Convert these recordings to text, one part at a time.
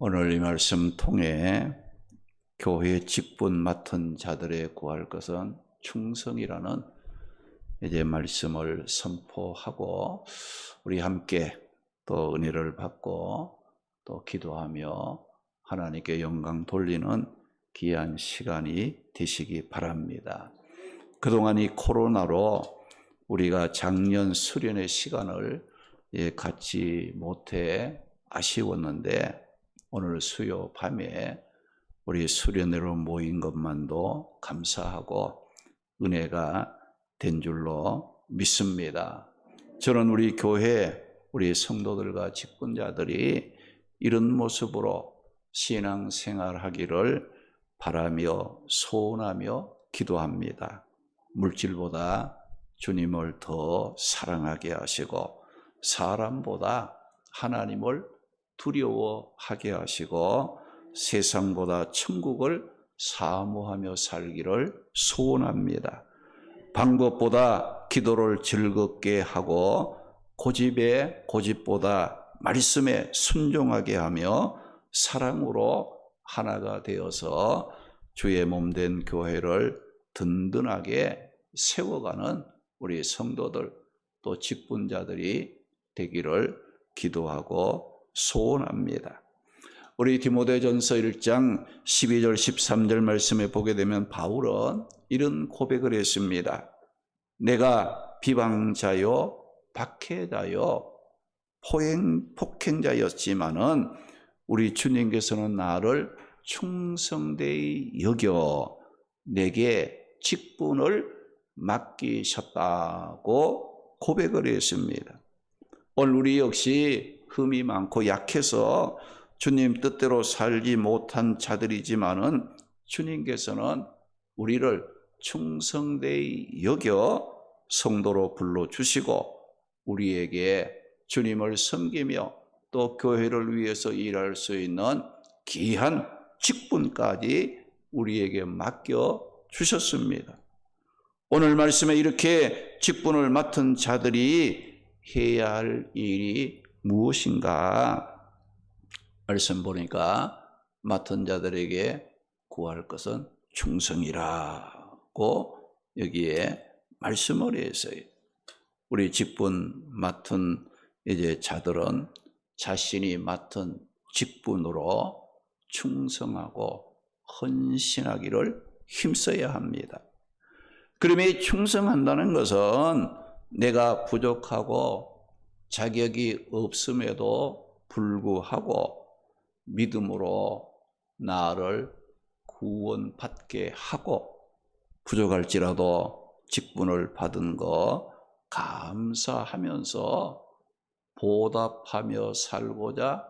오늘 이 말씀 통해 교회 직분 맡은 자들의 구할 것은 충성이라는 이제 말씀을 선포하고 우리 함께 또 은혜를 받고 또 기도하며 하나님께 영광 돌리는 귀한 시간이 되시기 바랍니다. 그동안 이 코로나로 우리가 작년 수련의 시간을 갖지 못해 아쉬웠는데 오늘 수요 밤에 우리 수련회로 모인 것만도 감사하고 은혜가 된 줄로 믿습니다. 저는 우리 교회 우리 성도들과 직분자들이 이런 모습으로 신앙생활하기를 바라며 소원하며 기도합니다. 물질보다 주님을 더 사랑하게 하시고 사람보다 하나님을 두려워하게 하시고 세상보다 천국을 사모하며 살기를 소원합니다. 방법보다 기도를 즐겁게 하고 고집보다 말씀에 순종하게 하며 사랑으로 하나가 되어서 주의 몸된 교회를 든든하게 세워가는 우리 성도들 또 직분자들이 되기를 기도하고 소원합니다. 우리 디모데전서 1장 12절 13절 말씀에 보게 되면 바울은 이런 고백을 했습니다. 내가 비방자요 박해자요 폭행자였지만은 우리 주님께서는 나를 충성되이 여겨 내게 직분을 맡기셨다고 고백을 했습니다. 오늘 우리 역시 흠이 많고 약해서 주님 뜻대로 살지 못한 자들이지만은 주님께서는 우리를 충성되이 여겨 성도로 불러주시고 우리에게 주님을 섬기며 또 교회를 위해서 일할 수 있는 귀한 직분까지 우리에게 맡겨주셨습니다. 오늘 말씀에 이렇게 직분을 맡은 자들이 해야 할 일이 무엇인가? 말씀 보니까 맡은 자들에게 구할 것은 충성이라고 여기에 말씀을 했어요. 우리 직분 맡은 이제 자들은 자신이 맡은 직분으로 충성하고 헌신하기를 힘써야 합니다. 그러면 이 충성한다는 것은 내가 부족하고 자격이 없음에도 불구하고 믿음으로 나를 구원받게 하고 부족할지라도 직분을 받은 거 감사하면서 보답하며 살고자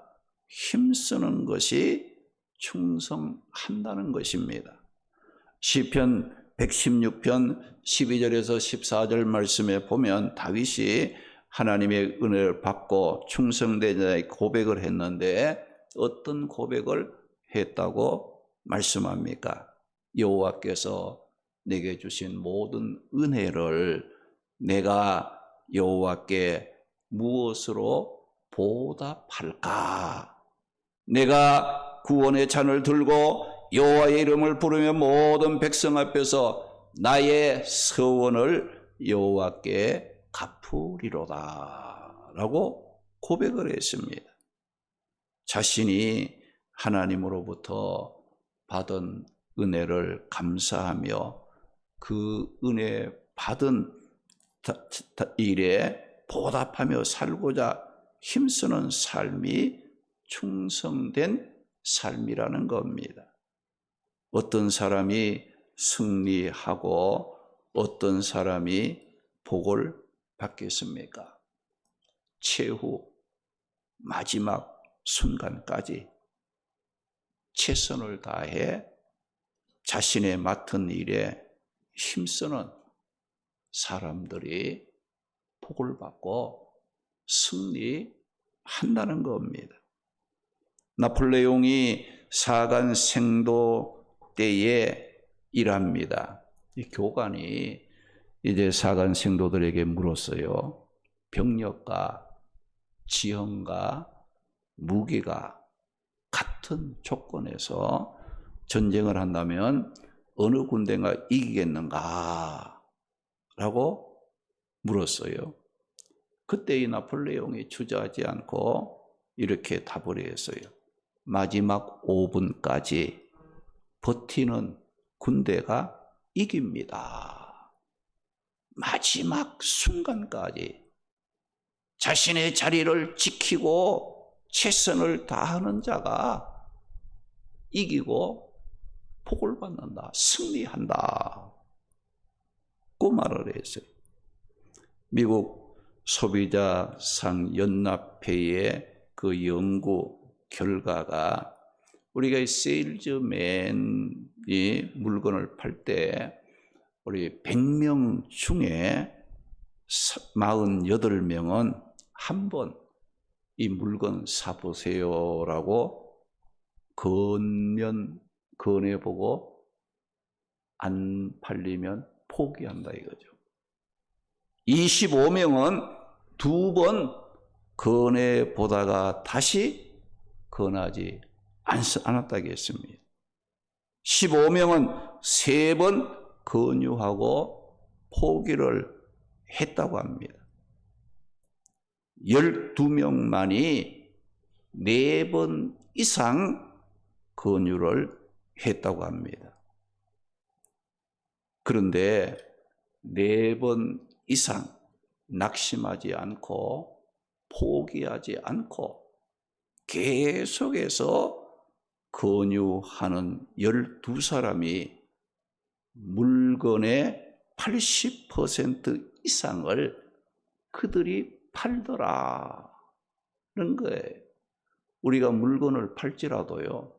힘쓰는 것이 충성한다는 것입니다. 시편 116편 12절에서 14절 말씀에 보면 다윗이 하나님의 은혜를 받고 충성된 자의 고백을 했는데 어떤 고백을 했다고 말씀합니까? 여호와께서 내게 주신 모든 은혜를 내가 여호와께 무엇으로 보답할까? 내가 구원의 잔을 들고 여호와의 이름을 부르며 모든 백성 앞에서 나의 서원을 여호와께 갚으리로다 라고 고백을 했습니다. 자신이 하나님으로부터 받은 은혜를 감사하며 그 은혜 받은 일에 보답하며 살고자 힘쓰는 삶이 충성된 삶이라는 겁니다. 어떤 사람이 승리하고 어떤 사람이 복을 받겠습니까? 최후 마지막 순간까지 최선을 다해 자신의 맡은 일에 힘쓰는 사람들이 복을 받고 승리한다는 겁니다. 나폴레옹이 사간 생도 때에 일합니다. 이 교관이 이제 사간 생도들에게 물었어요. 병력과 지형과 무기가 같은 조건에서 전쟁을 한다면 어느 군대가 이기겠는가? 라고 물었어요. 그때 이 나폴레옹이 주저하지 않고 이렇게 답을 했어요. 마지막 5분까지 버티는 군대가 이깁니다. 마지막 순간까지 자신의 자리를 지키고 최선을 다하는 자가 이기고 복을 받는다. 승리한다. 그 말을 했어요. 미국 소비자상 연합회의 그 연구 결과가 우리가 이 세일즈맨이 물건을 팔 때 우리 100명 중에 48명은 한번 이 물건 사보세요라고 권해보고 안 팔리면 포기한다 이거죠. 25명은 2번 권해보다가 다시 권하지 않았다고 했습니다. 15명은 3번 권유하고 포기를 했다고 합니다. 12명만이 4번 이상 권유를 했다고 합니다. 그런데 4번 이상 낙심하지 않고 포기하지 않고 계속해서 권유하는 12사람이 물건의 80% 이상을 그들이 팔더라는 거예요. 우리가 물건을 팔지라도요,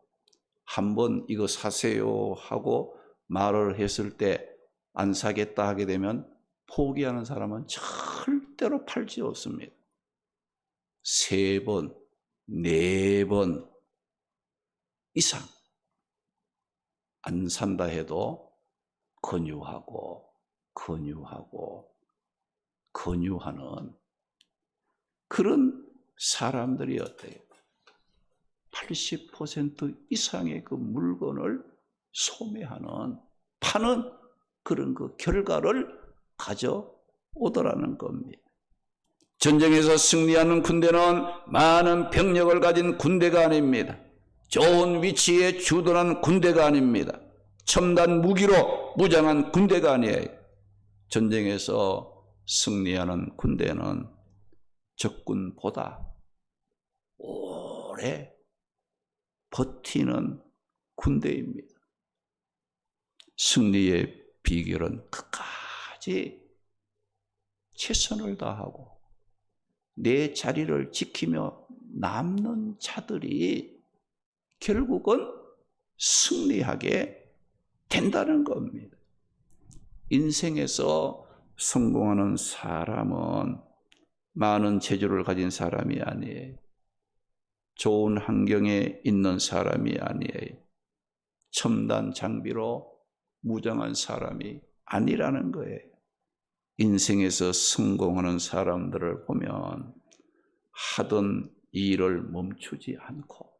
한번 이거 사세요 하고 말을 했을 때 안 사겠다 하게 되면 포기하는 사람은 절대로 팔지 않습니다. 3번, 4번 이상 안 산다 해도 권유하고 권유하는 그런 사람들이 어때요? 80% 이상의 그 물건을 소매하는, 파는 그런 그 결과를 가져오더라는 겁니다. 전쟁에서 승리하는 군대는 많은 병력을 가진 군대가 아닙니다. 좋은 위치에 주둔한 군대가 아닙니다. 첨단 무기로 무장한 군대가 아니에요. 전쟁에서 승리하는 군대는 적군보다 오래 버티는 군대입니다. 승리의 비결은 끝까지 최선을 다하고 내 자리를 지키며 남는 자들이 결국은 승리하게 된다는 겁니다. 인생에서 성공하는 사람은 많은 재주를 가진 사람이 아니에요. 좋은 환경에 있는 사람이 아니에요. 첨단 장비로 무장한 사람이 아니라는 거예요. 인생에서 성공하는 사람들을 보면 하던 일을 멈추지 않고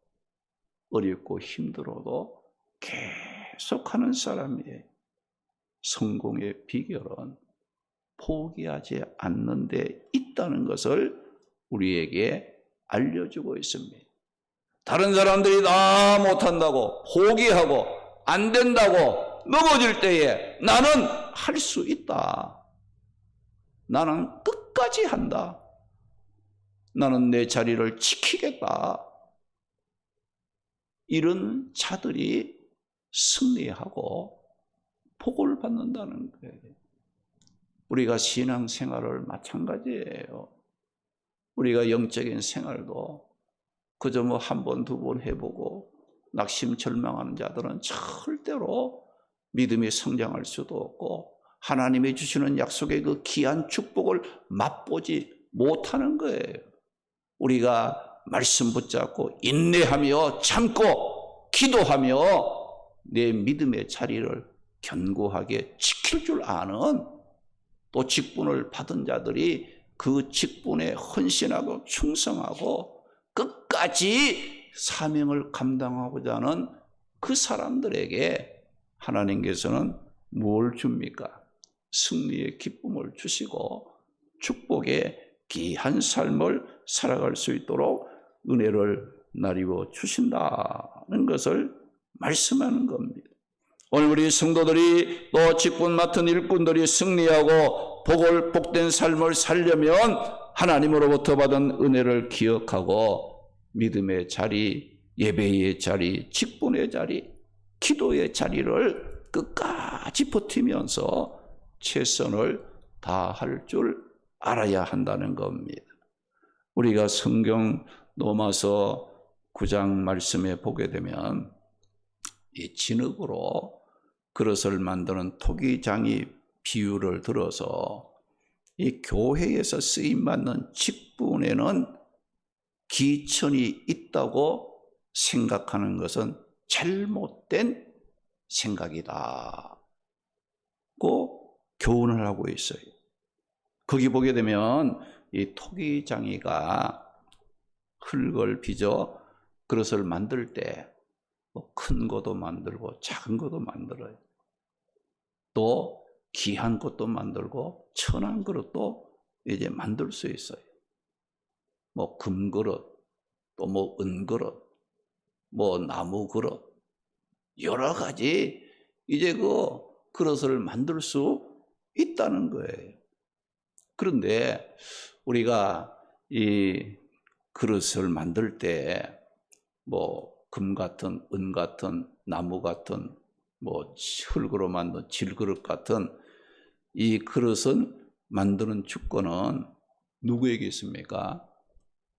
어렵고 힘들어도 계속하는 사람이에요. 성공의 비결은 포기하지 않는 데 있다는 것을 우리에게 알려주고 있습니다. 다른 사람들이 다 못한다고 포기하고 안 된다고 넘어질 때에 나는 할 수 있다. 나는 끝까지 한다. 나는 내 자리를 지키겠다. 이런 자들이 승리하고 복을 받는다는 거예요. 우리가 신앙생활을 마찬가지예요. 우리가 영적인 생활도 그저 뭐 한 번, 2번 해보고 낙심 절망하는 자들은 절대로 믿음이 성장할 수도 없고 하나님이 주시는 약속의 그 귀한 축복을 맛보지 못하는 거예요. 우리가 말씀 붙잡고 인내하며 참고 기도하며 내 믿음의 자리를 견고하게 지킬 줄 아는, 또 직분을 받은 자들이 그 직분에 헌신하고 충성하고 끝까지 사명을 감당하고자 하는 그 사람들에게 하나님께서는 뭘 줍니까? 승리의 기쁨을 주시고 축복의 귀한 삶을 살아갈 수 있도록 은혜를 나리워 주신다는 것을 말씀하는 겁니다. 오늘 우리 성도들이 또 직분 맡은 일꾼들이 승리하고 복된 삶을 살려면 하나님으로부터 받은 은혜를 기억하고 믿음의 자리, 예배의 자리, 직분의 자리, 기도의 자리를 끝까지 버티면서 최선을 다할 줄 알아야 한다는 겁니다. 우리가 성경 로마서 9장 말씀에 보게 되면 이 진흙으로 그릇을 만드는 토기장이 비유를 들어서 이 교회에서 쓰임받는 직분에는 기천이 있다고 생각하는 것은 잘못된 생각이다 고 교훈을 하고 있어요. 거기 보게 되면 이 토기장이가 흙을 빚어 그릇을 만들 때 큰 것도 만들고 작은 것도 만들어요. 또 귀한 것도 만들고 천한 그릇도 이제 만들 수 있어요. 뭐 금그릇, 또 뭐 은그릇, 뭐 나무 그릇, 여러 가지 이제 그 그릇을 만들 수 있다는 거예요. 그런데 우리가 이 그릇을 만들 때 뭐 금 같은, 은 같은, 나무 같은, 뭐 흙으로 만든 질그릇 같은 이 그릇은 만드는 주권은 누구에게 있습니까?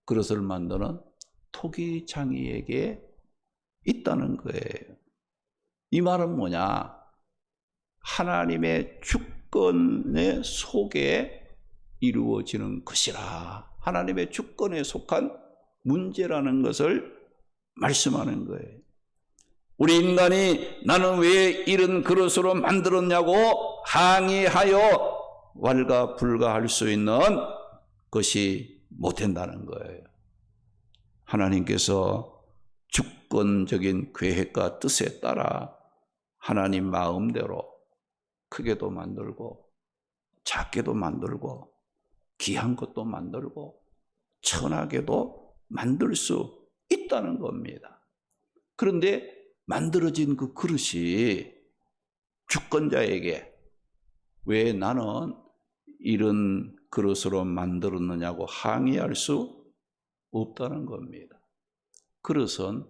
그릇을 만드는 토기장이에게 있다는 거예요. 이 말은 뭐냐? 하나님의 주권의 속에 이루어지는 것이라. 하나님의 주권에 속한 문제라는 것을 말씀하는 거예요. 우리 인간이 나는 왜 이런 그릇으로 만들었냐고 항의하여 왈가불가할 수 있는 것이 못 된다는 거예요. 하나님께서 주권적인 계획과 뜻에 따라 하나님 마음대로 크게도 만들고 작게도 만들고 귀한 것도 만들고 천하게도 만들 수 있다는 겁니다. 그런데 만들어진 그 그릇이 주권자에게 왜 나는 이런 그릇으로 만들었느냐고 항의할 수 없다는 겁니다. 그릇은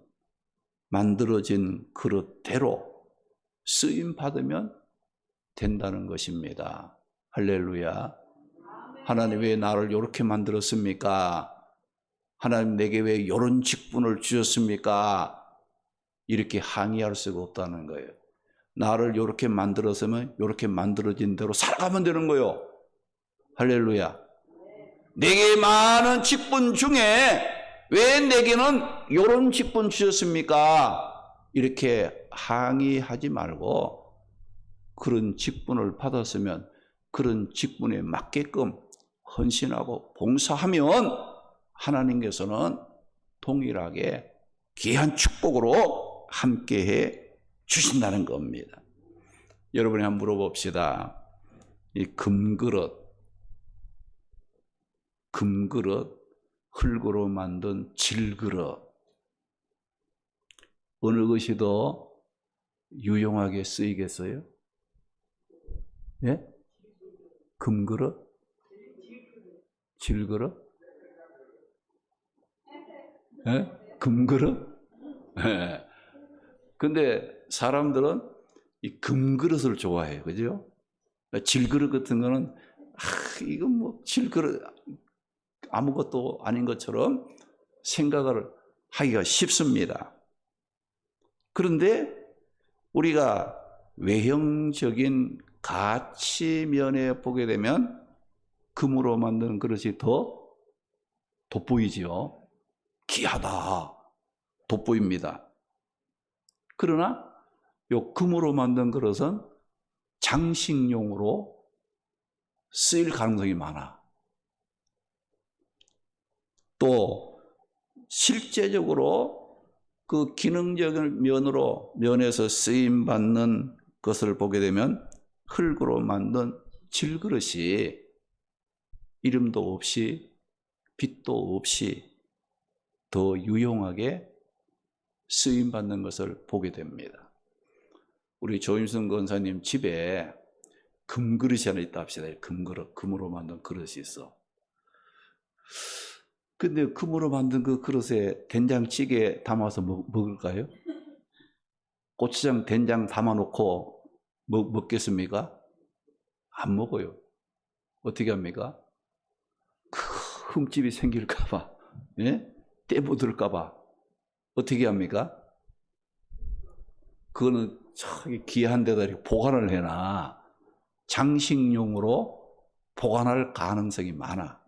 만들어진 그릇대로 쓰임 받으면 된다는 것입니다. 할렐루야. 하나님 왜 나를 이렇게 만들었습니까? 하나님 내게 왜 이런 직분을 주셨습니까? 이렇게 항의할 수가 없다는 거예요. 나를 이렇게 만들었으면 이렇게 만들어진 대로 살아가면 되는 거예요. 할렐루야. 내게 많은 직분 중에 왜 내게는 이런 직분 주셨습니까? 이렇게 항의하지 말고 그런 직분을 받았으면 그런 직분에 맞게끔 헌신하고 봉사하면 하나님께서는 동일하게 귀한 축복으로 함께해 주신다는 겁니다. 여러분이 한번 물어봅시다. 이 금그릇, 흙으로 만든 질그릇, 어느 것이 더 유용하게 쓰이겠어요? 예? 금그릇? 질그릇? 예? 금그릇? 예. 근데 사람들은 이 금그릇을 좋아해요. 그죠? 질그릇 같은 거는, 이건 뭐 질그릇 아무것도 아닌 것처럼 생각을 하기가 쉽습니다. 그런데 우리가 외형적인 가치면에 보게 되면 금으로 만든 그릇이 더 돋보이지요. 귀하다, 돋보입니다. 그러나 요 금으로 만든 그릇은 장식용으로 쓰일 가능성이 많아. 또 실제적으로 그 기능적인 면에서 쓰임 받는 것을 보게 되면 흙으로 만든 질그릇이 이름도 없이 빛도 없이 더 유용하게 쓰임 받는 것을 보게 됩니다. 우리 조임순 권사님 집에 금그릇이 하나 있다 합시다. 금그릇, 금으로 만든 그릇이 있어. 근데 금으로 만든 그 그릇에 된장찌개 담아서 먹을까요? 고추장, 된장 담아놓고 먹겠습니까? 안 먹어요. 어떻게 합니까? 흠집이 생길까봐, 예? 때 묻을까봐 어떻게 합니까? 그거는 저기 귀한 데다 이렇게 보관을 해놔. 장식용으로 보관할 가능성이 많아.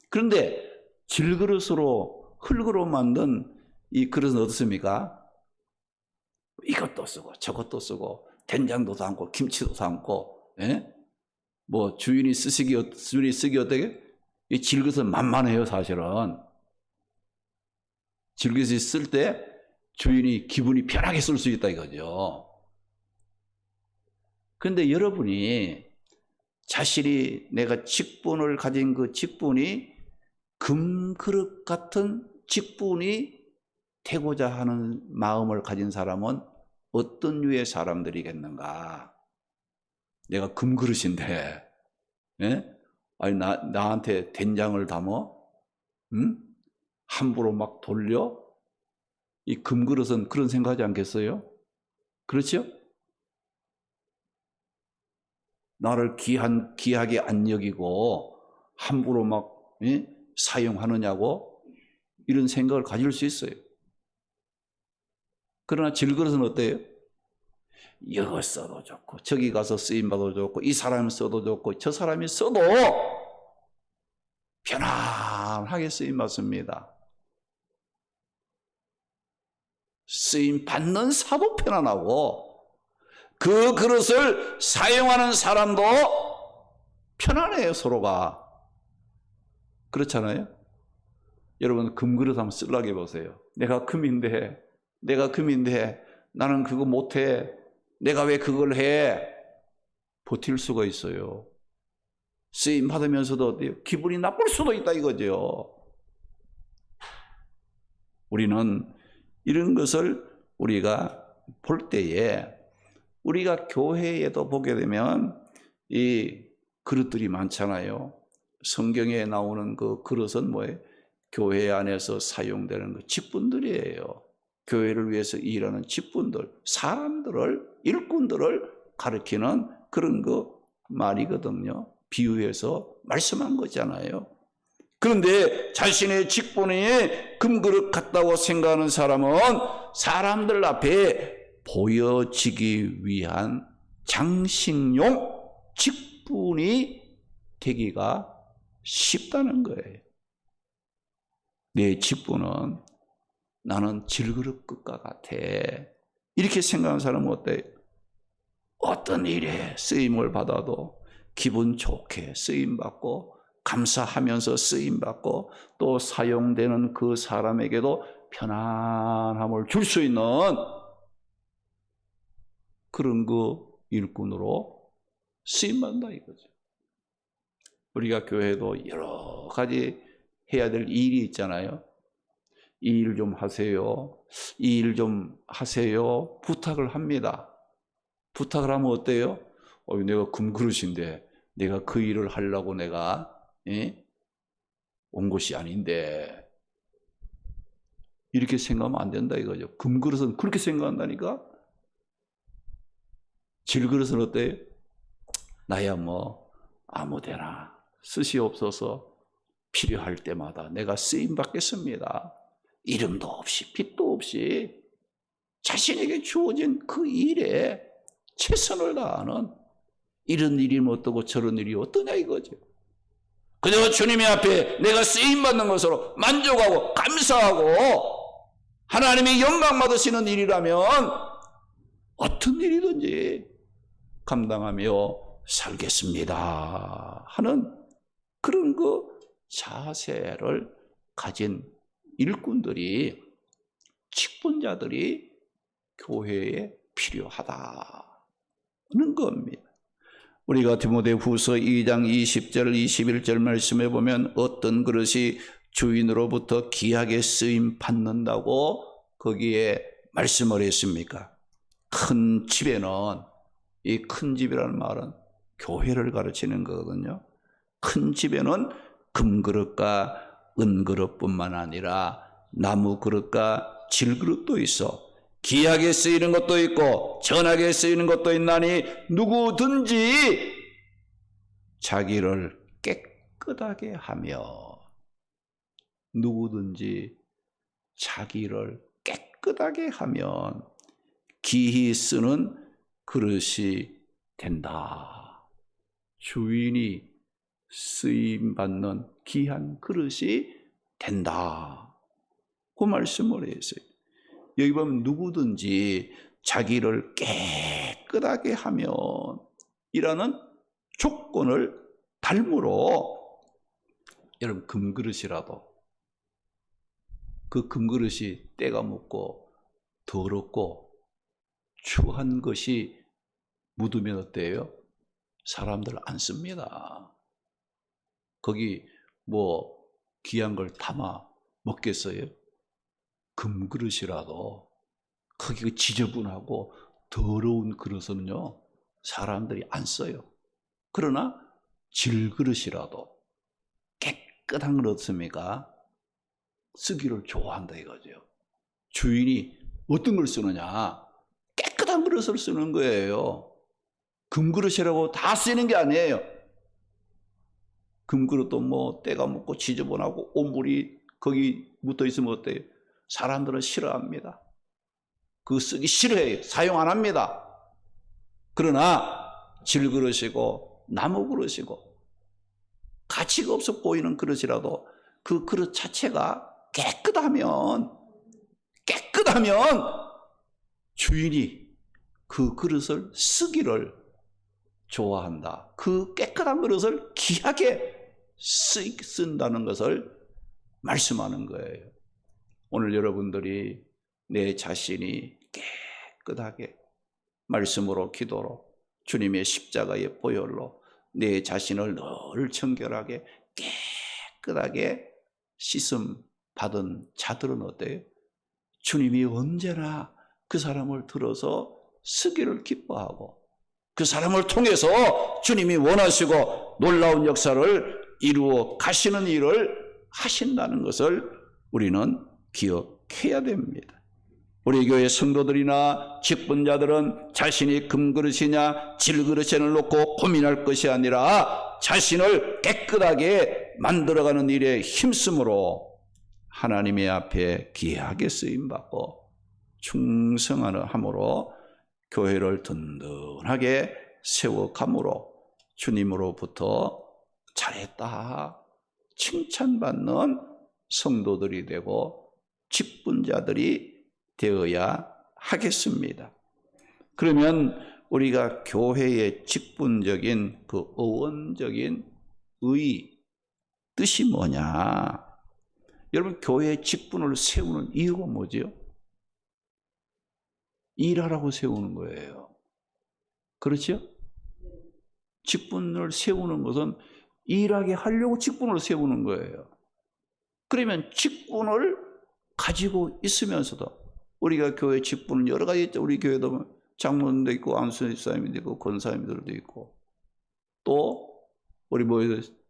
그런데 질그릇으로 흙으로 만든 이 그릇은 어떻습니까? 이것도 쓰고 저것도 쓰고 된장도 담고 김치도 담고, 예? 뭐 주인이 쓰기 어떻게? 이 질그릇은 만만해요, 사실은. 질그릇이 쓸 때 주인이 기분이 편하게 쓸 수 있다 이거죠. 그런데 여러분이 자신이 내가 직분을 가진 그 직분이 금그릇 같은 직분이 되고자 하는 마음을 가진 사람은 어떤 류의 사람들이겠는가? 내가 금그릇인데, 예? 아니 나한테 된장을 담어, 응? 함부로 막 돌려? 이 금그릇은 그런 생각하지 않겠어요? 그렇죠? 나를 귀하게 안 여기고 함부로 막, 예? 사용하느냐고 이런 생각을 가질 수 있어요. 그러나 질그릇은 어때요? 이거 써도 좋고 저기 가서 쓰임받아도 좋고 이 사람이 써도 좋고 저 사람이 써도 편안하게 쓰임받습니다. 쓰임받는 사도 편안하고 그 그릇을 사용하는 사람도 편안해요, 서로가. 그렇잖아요? 여러분 금그릇 한번 쓰려고 해보세요. 내가 금인데 나는 그거 못해. 내가 왜 그걸 해? 버틸 수가 있어요. 쓰임 받으면서도 어때요? 기분이 나쁠 수도 있다 이거죠. 우리는 이런 것을 우리가 볼 때에 우리가 교회에도 보게 되면 이 그릇들이 많잖아요. 성경에 나오는 그 그릇은 뭐예요? 교회 안에서 사용되는 그 직분들이에요. 교회를 위해서 일하는 직분들, 사람들을, 일꾼들을 가리키는 그런 그 말이거든요. 비유해서 말씀한 거잖아요. 그런데 자신의 직분이 금그릇 같다고 생각하는 사람은 사람들 앞에 보여지기 위한 장식용 직분이 되기가 쉽다는 거예요. 내 직분은 나는 질그릇 끝과 같아. 이렇게 생각하는 사람은 어때요? 어떤 일에 쓰임을 받아도 기분 좋게 쓰임받고 감사하면서 쓰임받고 또 사용되는 그 사람에게도 편안함을 줄 수 있는 그런 그 일꾼으로 쓰임받는다 이거죠. 우리가 교회도 여러 가지 해야 될 일이 있잖아요. 이 일 좀 하세요. 이 일 좀 하세요. 부탁을 합니다. 부탁을 하면 어때요? 내가 금그릇인데 내가 그 일을 하려고 내가 온 것이 아닌데 이렇게 생각하면 안 된다 이거죠. 금그릇은 그렇게 생각한다니까. 질그릇은 어때요? 나야 뭐 아무데나 쓰시옵소서. 필요할 때마다 내가 쓰임 받겠습니다. 이름도 없이 빛도 없이 자신에게 주어진 그 일에 최선을 다하는 이런 일이면 어떠고 저런 일이 어떠냐 이거죠. 그저 주님의 앞에 내가 쓰임받는 것으로 만족하고 감사하고 하나님의 영광 받으시는 일이라면 어떤 일이든지 감당하며 살겠습니다 하는 그런 그 자세를 가진 일꾼들이 직분자들이 교회에 필요하다는 겁니다. 우리가 디모데후서 2장 20절 21절 말씀에 보면 어떤 그릇이 주인으로부터 귀하게 쓰임 받는다고 거기에 말씀을 했습니까? 큰 집에는, 이 큰 집이라는 말은 교회를 가르치는 거거든요. 큰 집에는 금그릇과 은그릇뿐만 아니라 나무 그릇과 질그릇도 있어 귀하게 쓰이는 것도 있고 전하게 쓰이는 것도 있나니 누구든지 자기를 깨끗하게 하며, 누구든지 자기를 깨끗하게 하면 귀히 쓰는 그릇이 된다. 주인이 쓰임받는 귀한 그릇이 된다. 그 말씀을 했어요. 여기 보면 누구든지 자기를 깨끗하게 하면 이라는 조건을 닮으로, 여러분 금그릇이라도 그 금그릇이 때가 묻고 더럽고 추한 것이 묻으면 어때요? 사람들 안 씁니다. 거기 뭐 귀한 걸 담아 먹겠어요? 금그릇이라도 거기 지저분하고 더러운 그릇은요 사람들이 안 써요. 그러나 질그릇이라도 깨끗한 그릇 씁니까? 쓰기를 좋아한다 이거죠. 주인이 어떤 걸 쓰느냐? 깨끗한 그릇을 쓰는 거예요. 금그릇이라고 다 쓰는 게 아니에요. 금그릇도 뭐 때가 묻고 지저분하고 오물이 거기 묻어 있으면 어때요? 사람들은 싫어합니다. 그거 쓰기 싫어해요. 사용 안 합니다. 그러나 질그릇이고 나무 그릇이고 가치가 없어 보이는 그릇이라도 그 그릇 자체가 깨끗하면 주인이 그 그릇을 쓰기를 좋아한다. 그 깨끗한 그릇을 귀하게 쓴다는 것을 말씀하는 거예요. 오늘 여러분들이 내 자신이 깨끗하게 말씀으로 기도로 주님의 십자가의 보혈로 내 자신을 늘 청결하게 깨끗하게 씻음 받은 자들은 어때요? 주님이 언제나 그 사람을 들어서 쓰기를 기뻐하고 그 사람을 통해서 주님이 원하시고 놀라운 역사를 이루어 가시는 일을 하신다는 것을 우리는 기억해야 됩니다. 우리 교회 성도들이나 직분자들은 자신이 금그릇이냐 질그릇을 놓고 고민할 것이 아니라 자신을 깨끗하게 만들어가는 일에 힘쓰므로 하나님의 앞에 귀하게 쓰임받고 충성함으로 교회를 든든하게 세워감으로 주님으로부터 잘했다 칭찬받는 성도들이 되고 직분자들이 되어야 하겠습니다. 그러면 우리가 교회의 직분적인 그 어원적인 뜻이 뭐냐? 여러분 교회의 직분을 세우는 이유가 뭐죠? 일하라고 세우는 거예요. 그렇죠? 직분을 세우는 것은 일하게 하려고 직분을 세우는 거예요. 그러면 직분을 가지고 있으면서도 우리가 교회 직분은 여러 가지 있죠. 우리 교회도 장로님도 있고 안수사님도 있고 권사님들도 있고 또 우리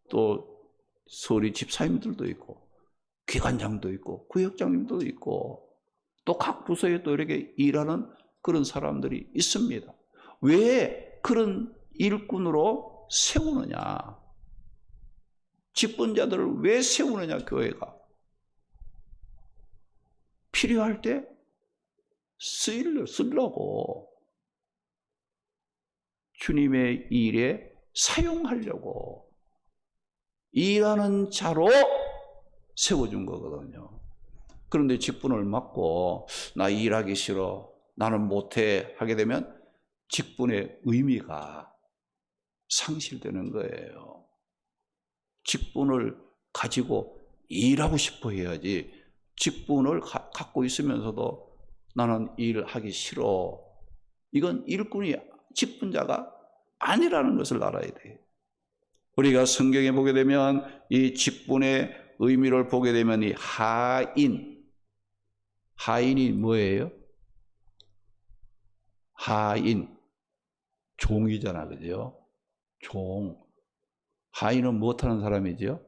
또 소리 집사님들도 있고 기관장도 있고 구역장님도 있고 또 각 부서에 또 이렇게 일하는 그런 사람들이 있습니다. 왜 그런 일꾼으로 세우느냐? 직분자들을 왜 세우느냐? 교회가 필요할 때 쓰려고 주님의 일에 사용하려고 일하는 자로 세워준 거거든요. 그런데 직분을 맡고 나 일하기 싫어 나는 못해 하게 되면 직분의 의미가 상실되는 거예요. 직분을 가지고 일하고 싶어 해야지 직분을 갖고 있으면서도 나는 이 일을 하기 싫어. 이건 일꾼이 직분자가 아니라는 것을 알아야 돼요. 우리가 성경에 보게 되면 이 직분의 의미를 보게 되면 이 하인이 뭐예요? 하인, 종이잖아, 그죠? 종. 하인은 무엇하는 사람이죠?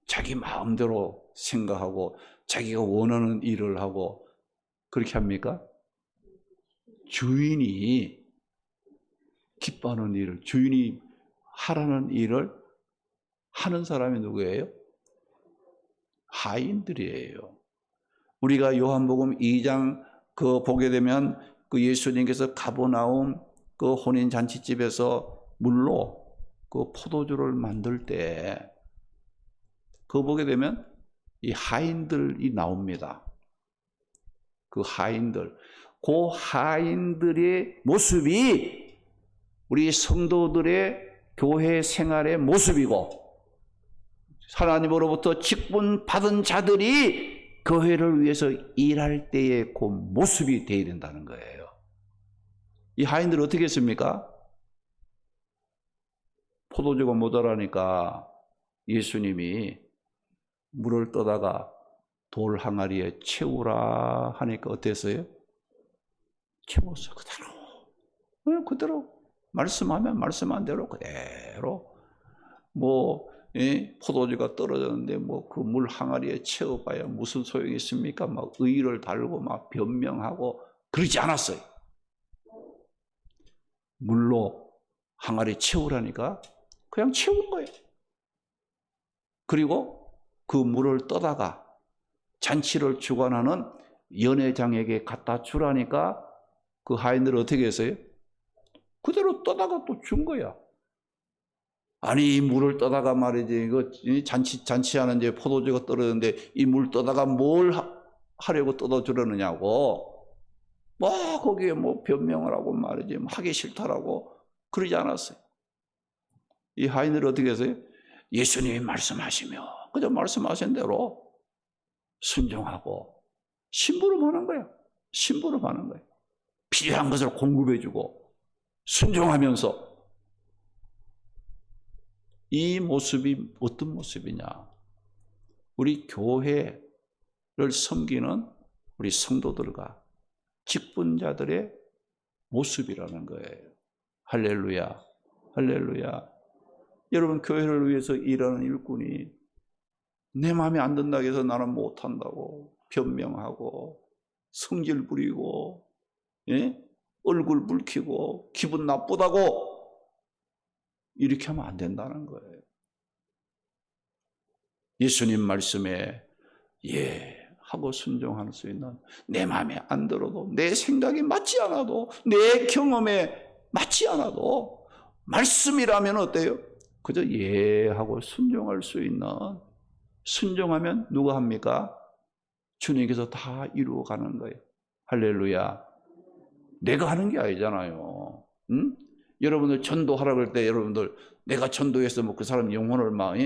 자기 마음대로 생각하고 자기가 원하는 일을 하고 그렇게 합니까? 주인이 기뻐하는 일을, 주인이 하라는 일을 하는 사람이 누구예요? 하인들이에요. 우리가 요한복음 2장 보게 되면 그 예수님께서 가버나움 그 혼인 잔치집에서 물로 그 포도주를 만들 때 그거 보게 되면 이 하인들이 나옵니다. 그 하인들의 모습이 우리 성도들의 교회 생활의 모습이고 하나님으로부터 직분 받은 자들이 교회를 위해서 일할 때의 그 모습이 되어야 된다는 거예요. 이 하인들은 어떻게 했습니까? 포도주가 모자라니까 예수님이 물을 떠다가 돌 항아리에 채우라 하니까 어땠어요? 채웠어. 그대로 말씀하면 말씀한 대로 그대로 포도주가 떨어졌는데 그 물 항아리에 채워봐야 무슨 소용이 있습니까? 막 의의를 달고 막 변명하고 그러지 않았어요. 물로 항아리 채우라니까 그냥 채운 거예요. 그리고 그 물을 떠다가 잔치를 주관하는 연회장에게 갖다 주라니까 그 하인들은 어떻게 했어요? 그대로 떠다가 또 준 거야. 아니 이 물을 떠다가 말이지 이거 잔치하는 이제 포도주가 떨어졌는데 이 물 떠다가 뭘 하려고 떠다 주려느냐고 거기에 변명을 하고 말이지 하기 싫다라고 그러지 않았어요. 이 하인들은 어떻게 했어요? 예수님이 말씀하시며 그저 말씀하신 대로 순종하고 심부름하는 거야. 심부름하는 거야. 필요한 것을 공급해주고 순종하면서 이 모습이 어떤 모습이냐? 우리 교회를 섬기는 우리 성도들과 직분자들의 모습이라는 거예요. 할렐루야, 할렐루야. 여러분 교회를 위해서 일하는 일꾼이 내 마음에 안 든다고 해서 나는 못한다고 변명하고 성질 부리고 얼굴 붉히고 기분 나쁘다고 이렇게 하면 안 된다는 거예요. 예수님 말씀에 하고 순종할 수 있는 내 마음에 안 들어도 내 생각이 맞지 않아도 내 경험에 맞지 않아도 말씀이라면 어때요? 그저 하고 순종할 수 있는 순종하면 누가 합니까? 주님께서 다 이루어가는 거예요. 할렐루야. 내가 하는 게 아니잖아요. 응? 여러분들 전도하라고 할 때 여러분들 내가 전도해서 그 사람 영혼을 막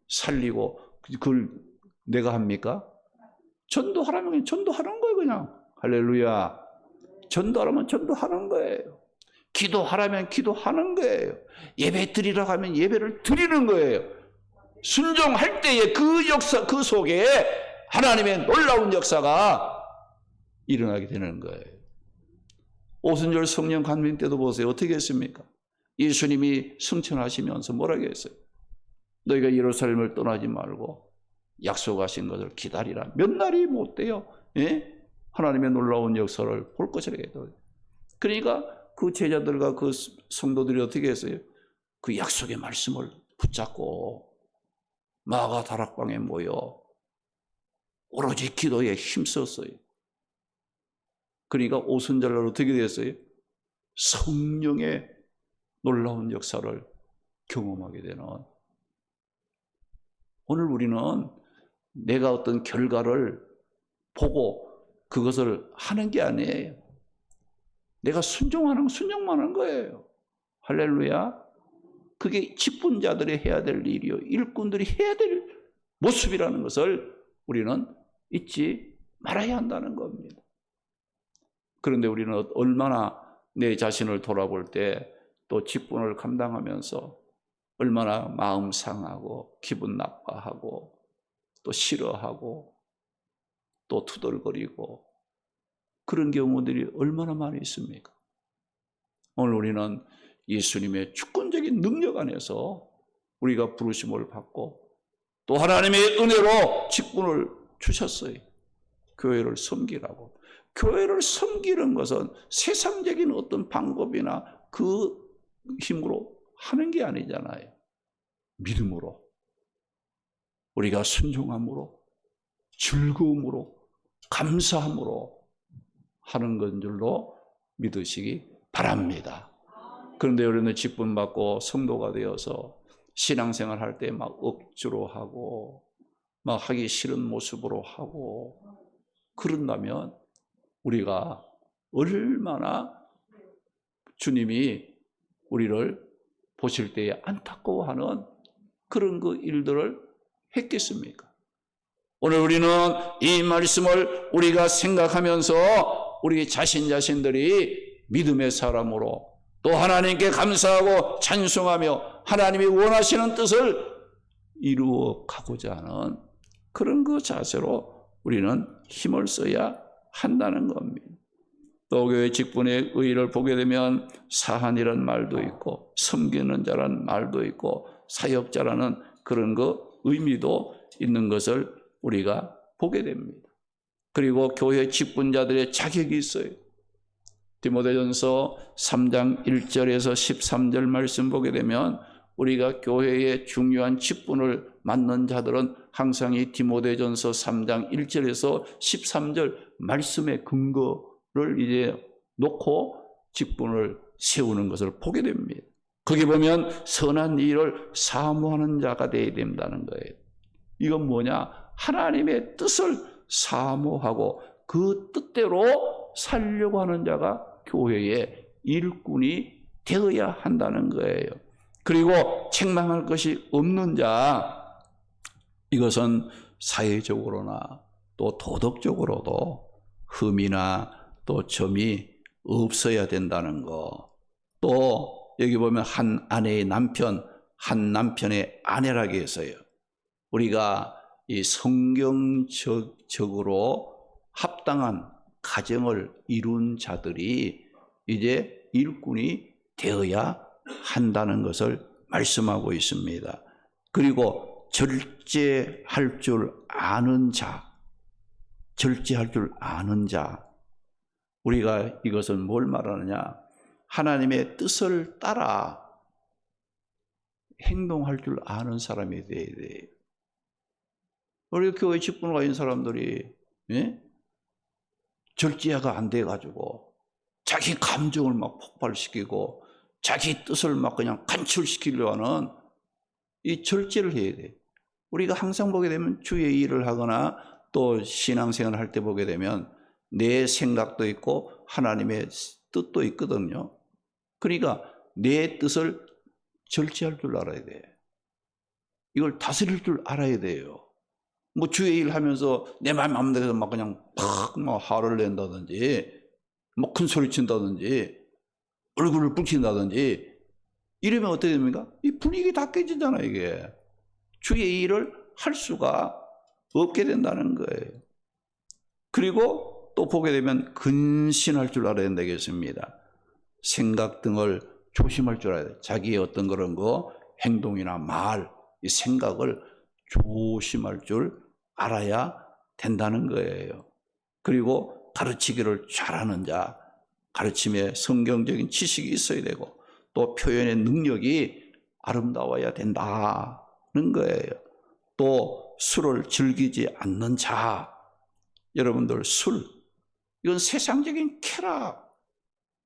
살리고 그걸 내가 합니까? 전도하라면 전도하는 거예요 그냥. 할렐루야. 전도하라면 전도하는 거예요. 기도하라면 기도하는 거예요. 예배 드리라고 하면 예배를 드리는 거예요. 순종할 때의 그 역사, 그 속에 하나님의 놀라운 역사가 일어나게 되는 거예요. 오순절 성령 감림 때도 보세요. 어떻게 했습니까? 예수님이 승천하시면서 뭐라고 했어요? 너희가 예루살렘을 떠나지 말고 약속하신 것을 기다리라. 몇 날이 못 돼요. 하나님의 놀라운 역사를 볼 것이라고 했어요. 그러니까 그 제자들과 그 성도들이 어떻게 했어요? 그 약속의 말씀을 붙잡고 마가 다락방에 모여 오로지 기도에 힘썼어요. 그러니까 오순절날 어떻게 됐어요? 성령의 놀라운 역사를 경험하게 되는. 오늘 우리는 내가 어떤 결과를 보고 그것을 하는 게 아니에요. 내가 순종만 하는 거예요. 할렐루야. 그게 직분자들이 해야 될 일이요. 일꾼들이 해야 될 모습이라는 것을 우리는 잊지 말아야 한다는 겁니다. 그런데 우리는 얼마나 내 자신을 돌아볼 때 또 직분을 감당하면서 얼마나 마음 상하고 기분 나빠하고 또 싫어하고 또 투덜거리고 그런 경우들이 얼마나 많이 있습니까? 오늘 우리는 예수님의 주권적인 능력 안에서 우리가 부르심을 받고 또 하나님의 은혜로 직분을 주셨어요. 교회를 섬기라고. 교회를 섬기는 것은 세상적인 어떤 방법이나 그 힘으로 하는 게 아니잖아요. 믿음으로, 우리가 순종함으로, 즐거움으로, 감사함으로 하는 건 줄로 믿으시기 바랍니다. 그런데 우리는 직분 받고 성도가 되어서 신앙생활 할 때 막 억지로 하고 막 하기 싫은 모습으로 하고 그런다면 우리가 얼마나 주님이 우리를 보실 때에 안타까워하는 그런 그 일들을 했겠습니까? 오늘 우리는 이 말씀을 우리가 생각하면서 우리 자신들이 믿음의 사람으로 또 하나님께 감사하고 찬송하며 하나님이 원하시는 뜻을 이루어 가고자 하는 그런 그 자세로 우리는 힘을 써야 한다는 겁니다. 또 교회 직분의 의의를 보게 되면 사한이라는 말도 있고 섬기는 자라는 말도 있고 사역자라는 그런 그 의미도 있는 것을 우리가 보게 됩니다. 그리고 교회 직분자들의 자격이 있어요. 디모데전서 3장 1절에서 13절 말씀 보게 되면 우리가 교회의 중요한 직분을 맡는 자들은 항상 이 디모데전서 3장 1절에서 13절 말씀의 근거를 이제 놓고 직분을 세우는 것을 보게 됩니다. 거기 보면 선한 일을 사모하는 자가 되어야 된다는 거예요. 이건 뭐냐? 하나님의 뜻을 사모하고 그 뜻대로 살려고 하는 자가 교회의 일꾼이 되어야 한다는 거예요. 그리고 책망할 것이 없는 자, 이것은 사회적으로나 또 도덕적으로도 흠이나 또 점이 없어야 된다는 거. 또 여기 보면 한 아내의 남편, 한 남편의 아내라고 해서요. 우리가 이 성경적으로 합당한 가정을 이룬 자들이 이제 일꾼이 되어야 한다는 것을 말씀하고 있습니다. 그리고 절제할 줄 아는 자, 절제할 줄 아는 자. 우리가 이것은 뭘 말하느냐? 하나님의 뜻을 따라 행동할 줄 아는 사람이 되어야 돼요. 우리 교회 직분을 가진 사람들이 절제가 안 돼가지고 자기 감정을 막 폭발시키고 자기 뜻을 막 그냥 간출시키려 하는 이 절제를 해야 돼. 우리가 항상 보게 되면 주의 일을 하거나 또 신앙생활을 할 때 보게 되면 내 생각도 있고 하나님의 뜻도 있거든요. 그러니까 내 뜻을 절제할 줄 알아야 돼. 이걸 다스릴 줄 알아야 돼요. 뭐 주의 일 하면서 내 마음대로 막 그냥 막 화를 낸다든지 뭐 큰 소리 친다든지 얼굴을 붉힌다든지 이러면 어떻게 됩니까? 이 분위기 다 깨지잖아요, 이게. 주의 일을 할 수가 없게 된다는 거예요. 그리고 또 보게 되면 근신할 줄 알아야 되겠습니다. 생각 등을 조심할 줄 알아야 돼요. 자기의 어떤 그런 거 행동이나 말, 이 생각을 조심할 줄 알아야 된다는 거예요. 그리고 가르치기를 잘하는 자, 가르침에 성경적인 지식이 있어야 되고 또 표현의 능력이 아름다워야 된다는 거예요. 또 술을 즐기지 않는 자, 여러분들 술, 이건 세상적인 쾌락,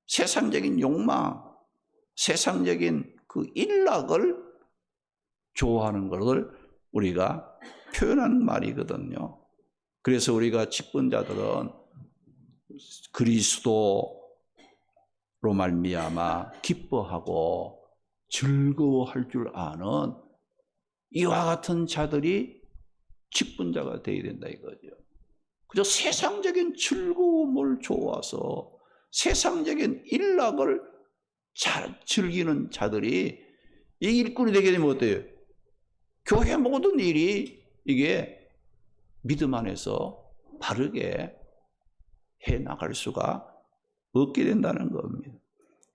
세상적인 욕망, 세상적인 그 일락을 좋아하는 것을 우리가 표현하는 말이거든요. 그래서 우리가 직분자들은 그리스도로 말미암아 기뻐하고 즐거워할 줄 아는 이와 같은 자들이 직분자가 되어야 된다 이거죠. 그저 세상적인 즐거움을 좋아서 세상적인 일락을 잘 즐기는 자들이 이 일꾼이 되게 되면 어때요? 교회 모든 일이 이게 믿음 안에서 바르게 해 나갈 수가 없게 된다는 겁니다.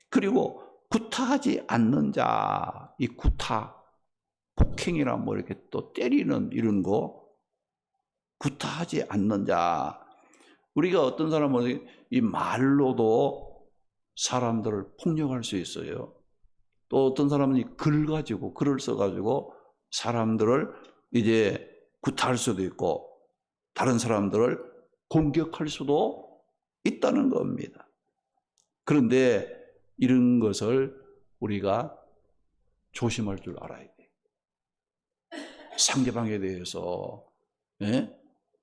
그리고 구타하지 않는 자, 이 구타, 폭행이나 뭐 이렇게 또 때리는 이런 거, 구타하지 않는 자. 우리가 어떤 사람은 이 말로도 사람들을 폭력할 수 있어요. 또 어떤 사람은 글 가지고, 글을 써가지고 사람들을 이제 구타할 수도 있고, 다른 사람들을 공격할 수도 있다는 겁니다. 그런데 이런 것을 우리가 조심할 줄 알아야 돼요. 상대방에 대해서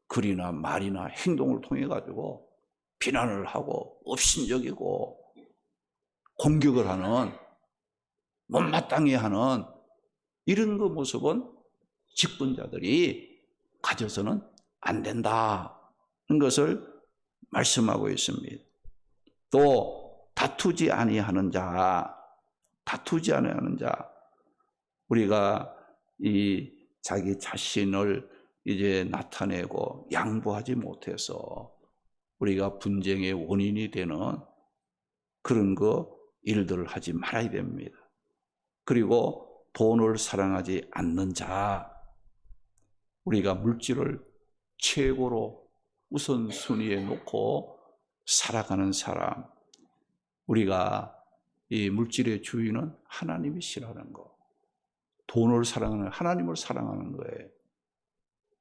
글이나 말이나 행동을 통해 가지고 비난을 하고 업신여기고 공격을 하는, 못마땅해 하는 이런 그 모습은 직분자들이 가져서는 안 된다는 것을 말씀하고 있습니다. 또 다투지 아니하는 자, 다투지 아니하는 자, 우리가 이 자기 자신을 이제 나타내고 양보하지 못해서 우리가 분쟁의 원인이 되는 그런 일들을 하지 말아야 됩니다. 그리고 돈을 사랑하지 않는 자, 우리가 물질을 최고로 우선순위에 놓고 살아가는 사람, 우리가 이 물질의 주인은 하나님이시라는 거, 돈을 사랑하는 하나님을 사랑하는 거예요.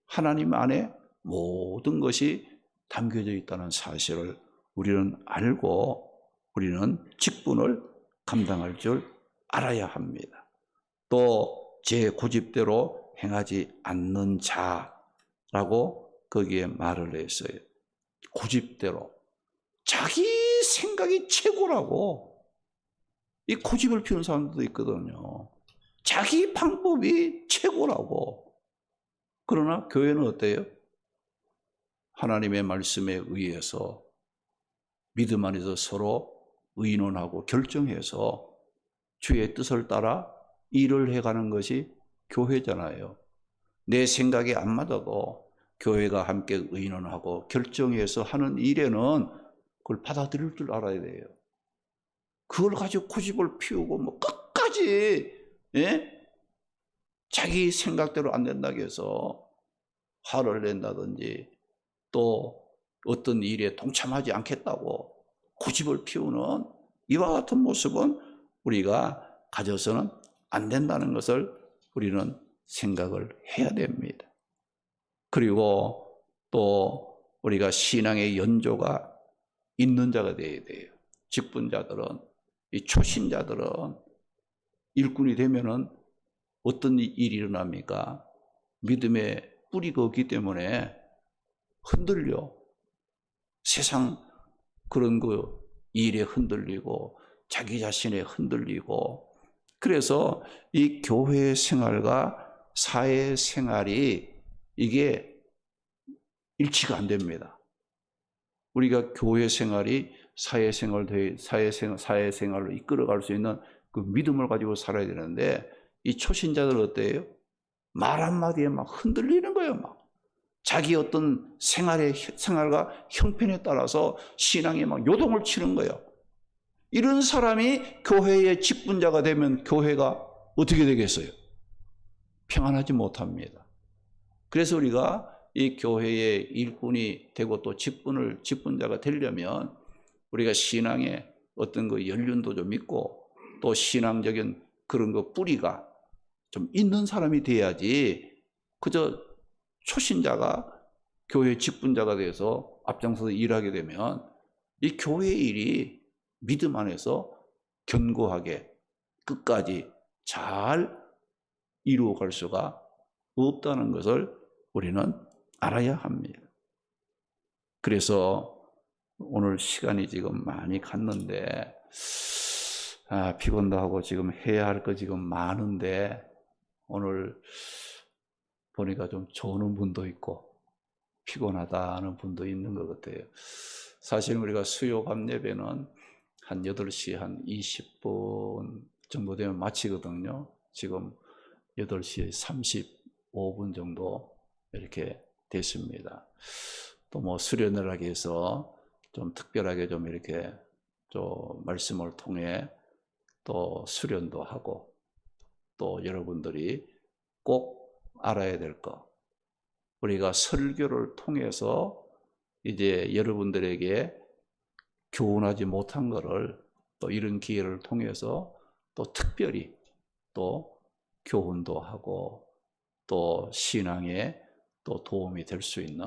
하나님 안에 모든 것이 담겨져 있다는 사실을 우리는 알고 우리는 직분을 감당할 줄 알아야 합니다. 또 제 고집대로 행하지 않는 자라고 거기에 말을 했어요. 고집대로. 자기 생각이 최고라고. 이 고집을 피우는 사람들도 있거든요. 자기 방법이 최고라고. 그러나 교회는 어때요? 하나님의 말씀에 의해서 믿음 안에서 서로 의논하고 결정해서 주의 뜻을 따라 일을 해가는 것이 교회잖아요. 내 생각이 안 맞아도 교회가 함께 의논하고 결정해서 하는 일에는 그걸 받아들일 줄 알아야 돼요. 그걸 가지고 고집을 피우고 뭐 끝까지 자기 생각대로 안 된다고 해서 화를 낸다든지 또 어떤 일에 동참하지 않겠다고 고집을 피우는 이와 같은 모습은 우리가 가져서는 안 된다는 것을 우리는 생각을 해야 됩니다. 그리고 또 우리가 신앙의 연조가 있는 자가 되어야 돼요. 직분자들은, 이 초신자들은 일꾼이 되면은 어떤 일이 일어납니까? 믿음의 뿌리가 없기 때문에 흔들려. 세상 그런 일에 흔들리고 자기 자신에 흔들리고, 그래서 이 교회 생활과 사회 생활이 이게 일치가 안 됩니다. 우리가 교회 생활이 사회 생활로 이끌어갈 수 있는 그 믿음을 가지고 살아야 되는데, 이 초신자들은 어때요? 말 한마디에 막 흔들리는 거예요. 막 자기 어떤 생활과 형편에 따라서 신앙에 막 요동을 치는 거예요. 이런 사람이 교회의 직분자가 되면 교회가 어떻게 되겠어요? 평안하지 못합니다. 그래서 우리가 이 교회의 일꾼이 되고 또 직분자가 되려면 우리가 신앙의 어떤 연륜도 좀 있고 또 신앙적인 그런 뿌리가 좀 있는 사람이 돼야지, 그저 초신자가 교회 직분자가 돼서 앞장서서 일하게 되면 이 교회의 일이 믿음 안에서 견고하게 끝까지 잘 이루어갈 수가 없다는 것을 우리는 알아야 합니다. 그래서 오늘 시간이 지금 많이 갔는데 피곤도 하고 지금 해야 할 거 지금 많은데 오늘 보니까 좀 좋은 분도 있고 피곤하다는 분도 있는 것 같아요. 사실 우리가 수요 밤 예배는 한 8시 한 20분 정도 되면 마치거든요. 지금 8시 35분 정도 이렇게 됐습니다. 또 뭐 수련을 하기 위해서 좀 특별하게 좀 이렇게 좀 말씀을 통해 또 수련도 하고, 또 여러분들이 꼭 알아야 될 것, 우리가 설교를 통해서 이제 여러분들에게 교훈하지 못한 것을 또 이런 기회를 통해서 또 특별히 또 교훈도 하고 또 신앙에 또 도움이 될 수 있는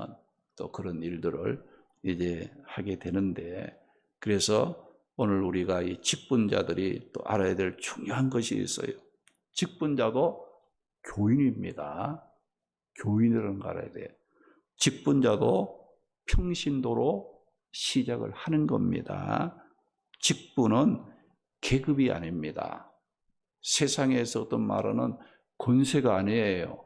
또 그런 일들을 이제 하게 되는데, 그래서 오늘 우리가 이 직분자들이 또 알아야 될 중요한 것이 있어요. 직분자도 교인입니다. 교인이라는 거 알아야 돼요. 직분자도 평신도로 시작을 하는 겁니다. 직분은 계급이 아닙니다. 세상에서 어떤 말하는 권세가 아니에요.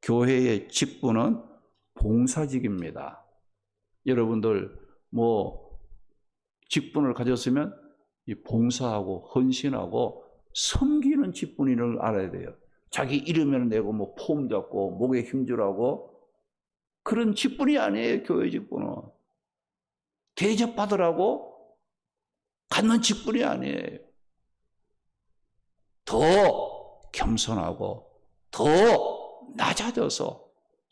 교회의 직분은 봉사직입니다. 여러분들 뭐 직분을 가졌으면 이 봉사하고 헌신하고 섬기는 직분인을 알아야 돼요. 자기 이름을 내고 뭐 폼 잡고 목에 힘주라고 그런 직분이 아니에요. 교회 직분은 대접받으라고 갖는 직분이 아니에요. 더 겸손하고 더 낮아져서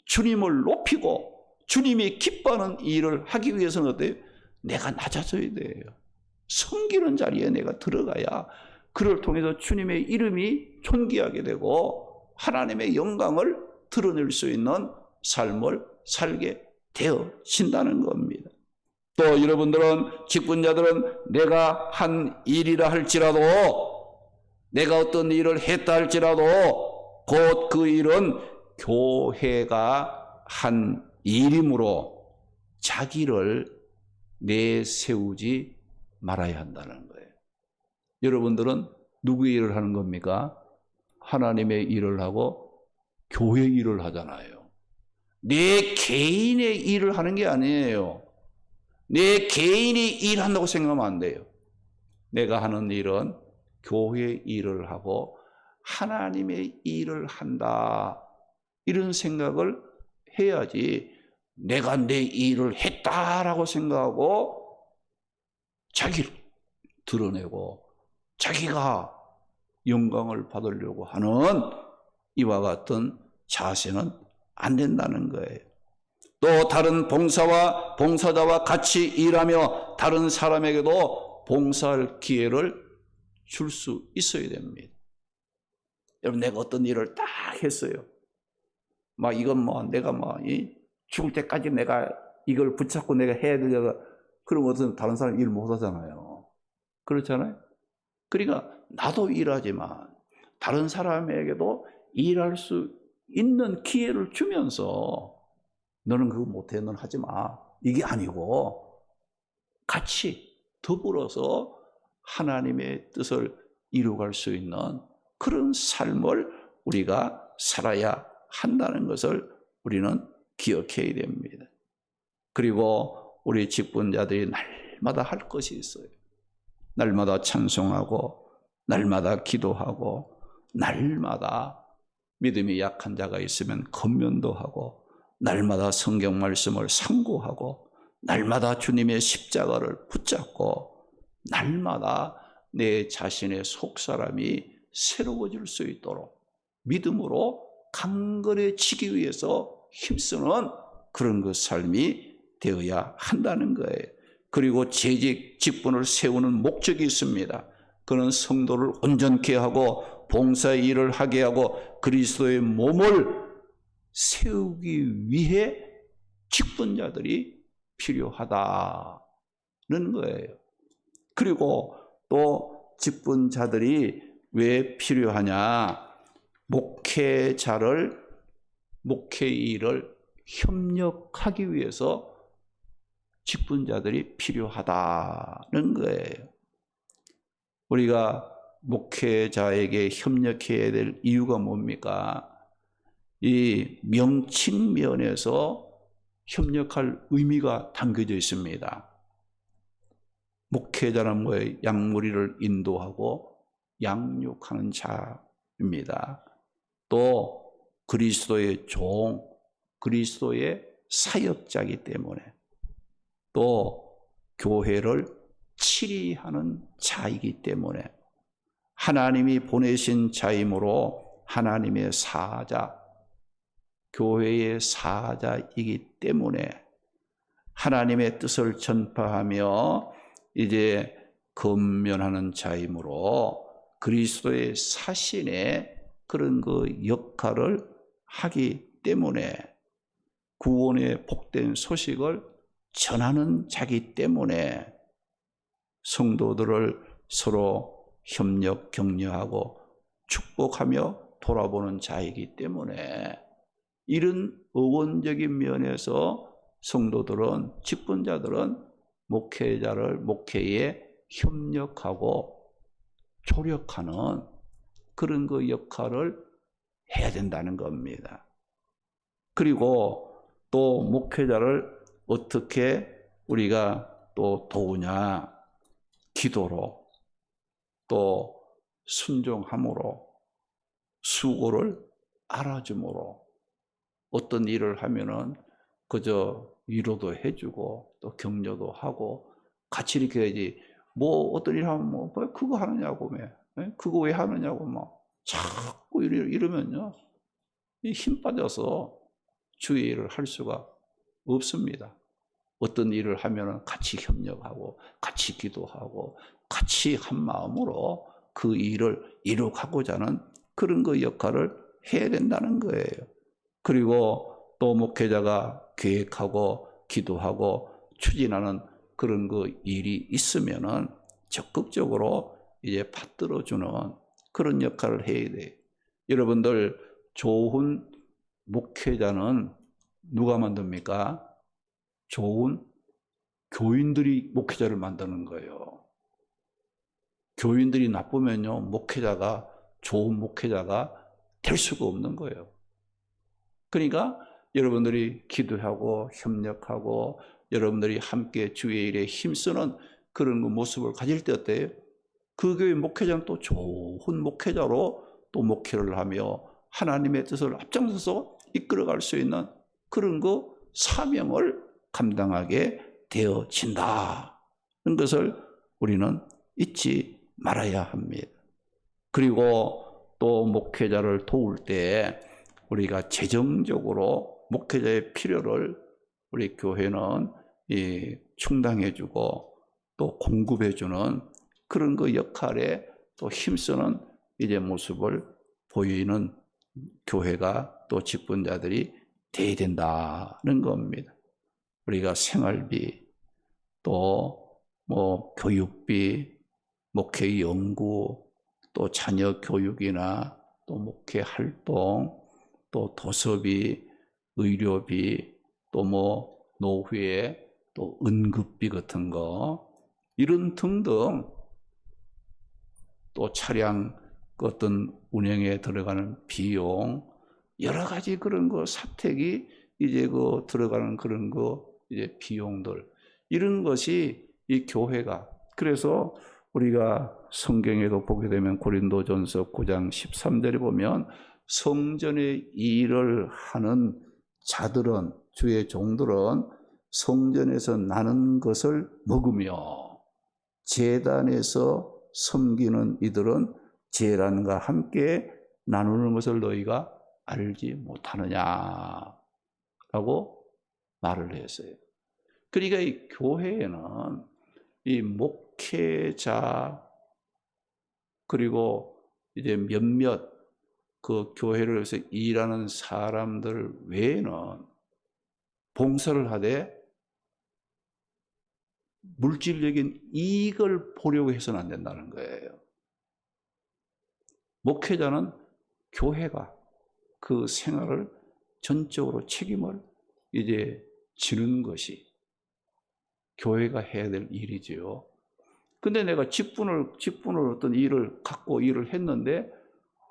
주님을 높이고 주님이 기뻐하는 일을 하기 위해서는 어때요? 내가 낮아져야 돼요. 섬기는 자리에 내가 들어가야 그를 통해서 주님의 이름이 존귀하게 되고 하나님의 영광을 드러낼 수 있는 삶을 살게 되어진다는 겁니다. 또 여러분들은, 직분자들은 내가 한 일이라 할지라도, 내가 어떤 일을 했다 할지라도 곧 그 일은 교회가 한 일이므로 자기를 내세우지 말아야 한다는 거예요. 여러분들은 누구의 일을 하는 겁니까? 하나님의 일을 하고 교회 일을 하잖아요. 내 개인의 일을 하는 게 아니에요. 내 개인이 일한다고 생각하면 안 돼요. 내가 하는 일은 교회 일을 하고 하나님의 일을 한다, 이런 생각을 해야지 내가 내 일을 했다라고 생각하고 자기를 드러내고 자기가 영광을 받으려고 하는 이와 같은 자세는 안 된다는 거예요. 또 다른 봉사자와 같이 일하며 다른 사람에게도 봉사할 기회를 줄 수 있어야 됩니다. 여러분, 내가 어떤 일을 딱 했어요. 이건 내가 죽을 때까지 내가 이걸 붙잡고 내가 해야 되잖아. 그럼 어떤 다른 사람 일 못 하잖아요. 그렇잖아요. 그러니까 나도 일하지만 다른 사람에게도 일할 수 있는 기회를 주면서 너는 그거 못해, 너는 하지 마, 이게 아니고 같이 더불어서 하나님의 뜻을 이루어갈 수 있는 그런 삶을 우리가 살아야 한다는 것을 우리는 기억해야 됩니다. 그리고 우리 직분자들이 날마다 할 것이 있어요. 날마다 찬송하고 날마다 기도하고 날마다 믿음이 약한 자가 있으면 권면도 하고 날마다 성경 말씀을 상고하고 날마다 주님의 십자가를 붙잡고 날마다 내 자신의 속사람이 새로워질 수 있도록 믿음으로 강건해지기 위해서 힘쓰는 그런 그 삶이 되어야 한다는 거예요. 그리고 재직, 직분을 세우는 목적이 있습니다. 그는 성도를 온전케 하고 봉사의 일을 하게 하고 그리스도의 몸을 세우기 위해 직분자들이 필요하다는 거예요. 그리고 또 직분자들이 왜 필요하냐? 목회 일을 협력하기 위해서 직분자들이 필요하다는 거예요. 우리가 목회자에게 협력해야 될 이유가 뭡니까? 이 명칭 면에서 협력할 의미가 담겨져 있습니다. 목회자는 뭐예요? 양무리를 인도하고 양육하는 자입니다. 또 그리스도의 종, 그리스도의 사역자이기 때문에 또 교회를 치리하는 자이기 때문에 하나님이 보내신 자이므로 하나님의 사자, 교회의 사자이기 때문에 하나님의 뜻을 전파하며 이제 건면하는 자이므로 그리스도의 사신의 그런 그 역할을 하기 때문에 구원의 복된 소식을 전하는 자기 때문에 성도들을 서로 협력, 격려하고 축복하며 돌아보는 자이기 때문에 이런 의원적인 면에서 성도들은, 직분자들은 목회자를 목회에 협력하고 조력하는 그런 그 역할을 해야 된다는 겁니다. 그리고 또 목회자를 어떻게 우리가 또 도우냐? 기도로, 또 순종함으로, 수고를 알아줌으로, 어떤 일을 하면은 그저 위로도 해주고 또 격려도 하고 같이 이렇게 해야지. 뭐 어떤 일 하면 뭐 그거 하느냐고, 그거 왜 하느냐고 막 자꾸 이러면요, 힘 빠져서 주의 일을 할 수가 없습니다. 어떤 일을 하면은 같이 협력하고 같이 기도하고 같이 한 마음으로 그 일을 이룩하고자 하는 그런 그 역할을 해야 된다는 거예요. 그리고 또 목회자가 계획하고 기도하고 추진하는 그런 그 일이 있으면은 적극적으로 이제 받들어주는 그런 역할을 해야 돼요. 여러분들, 좋은 목회자는 누가 만듭니까? 좋은 교인들이 목회자를 만드는 거예요. 교인들이 나쁘면요, 목회자가, 좋은 목회자가 될 수가 없는 거예요. 그러니까 여러분들이 기도하고 협력하고 여러분들이 함께 주의 일에 힘쓰는 그런 모습을 가질 때 어때요? 그 교회 목회자는 또 좋은 목회자로 또 목회를 하며 하나님의 뜻을 앞장서서 이끌어갈 수 있는 그런 그 사명을 감당하게 되어진다는 것을 우리는 잊지 말아야 합니다. 그리고 또 목회자를 도울 때 우리가 재정적으로 목회자의 필요를 우리 교회는 충당해주고 또 공급해주는 그런 그 역할에 또 힘쓰는 이제 모습을 보이는 교회가 또 직분자들이 돼야 된다는 겁니다. 우리가 생활비, 또 뭐 교육비, 목회 연구, 또 자녀 교육이나 또 목회 활동, 또 도서비, 의료비, 또 뭐 노후에 또 응급비 같은 거, 이런 등등, 또 차량 어떤 운행에 들어가는 비용, 여러 가지 그런 거 사택이 이제 그 들어가는 그런 거 이제 비용들, 이런 것이 이 교회가, 그래서 우리가 성경에도 보게 되면 고린도전서 9장 13절에 보면 성전의 일을 하는 자들은, 주의 종들은 성전에서 나는 것을 먹으며 제단에서 섬기는 이들은 제단과 함께 나누는 것을 너희가 알지 못하느냐라고 말을 했어요. 그러니까 이 교회에는 이 목회자 그리고 이제 몇몇 그 교회를 위해서 일하는 사람들 외에는 봉사를 하되 물질적인 이익을 보려고 해서는 안 된다는 거예요. 목회자는 교회가 그 생활을 전적으로 책임을 이제 지는 것이 교회가 해야 될 일이지요. 근데 내가 직분을 어떤 일을 갖고 일을 했는데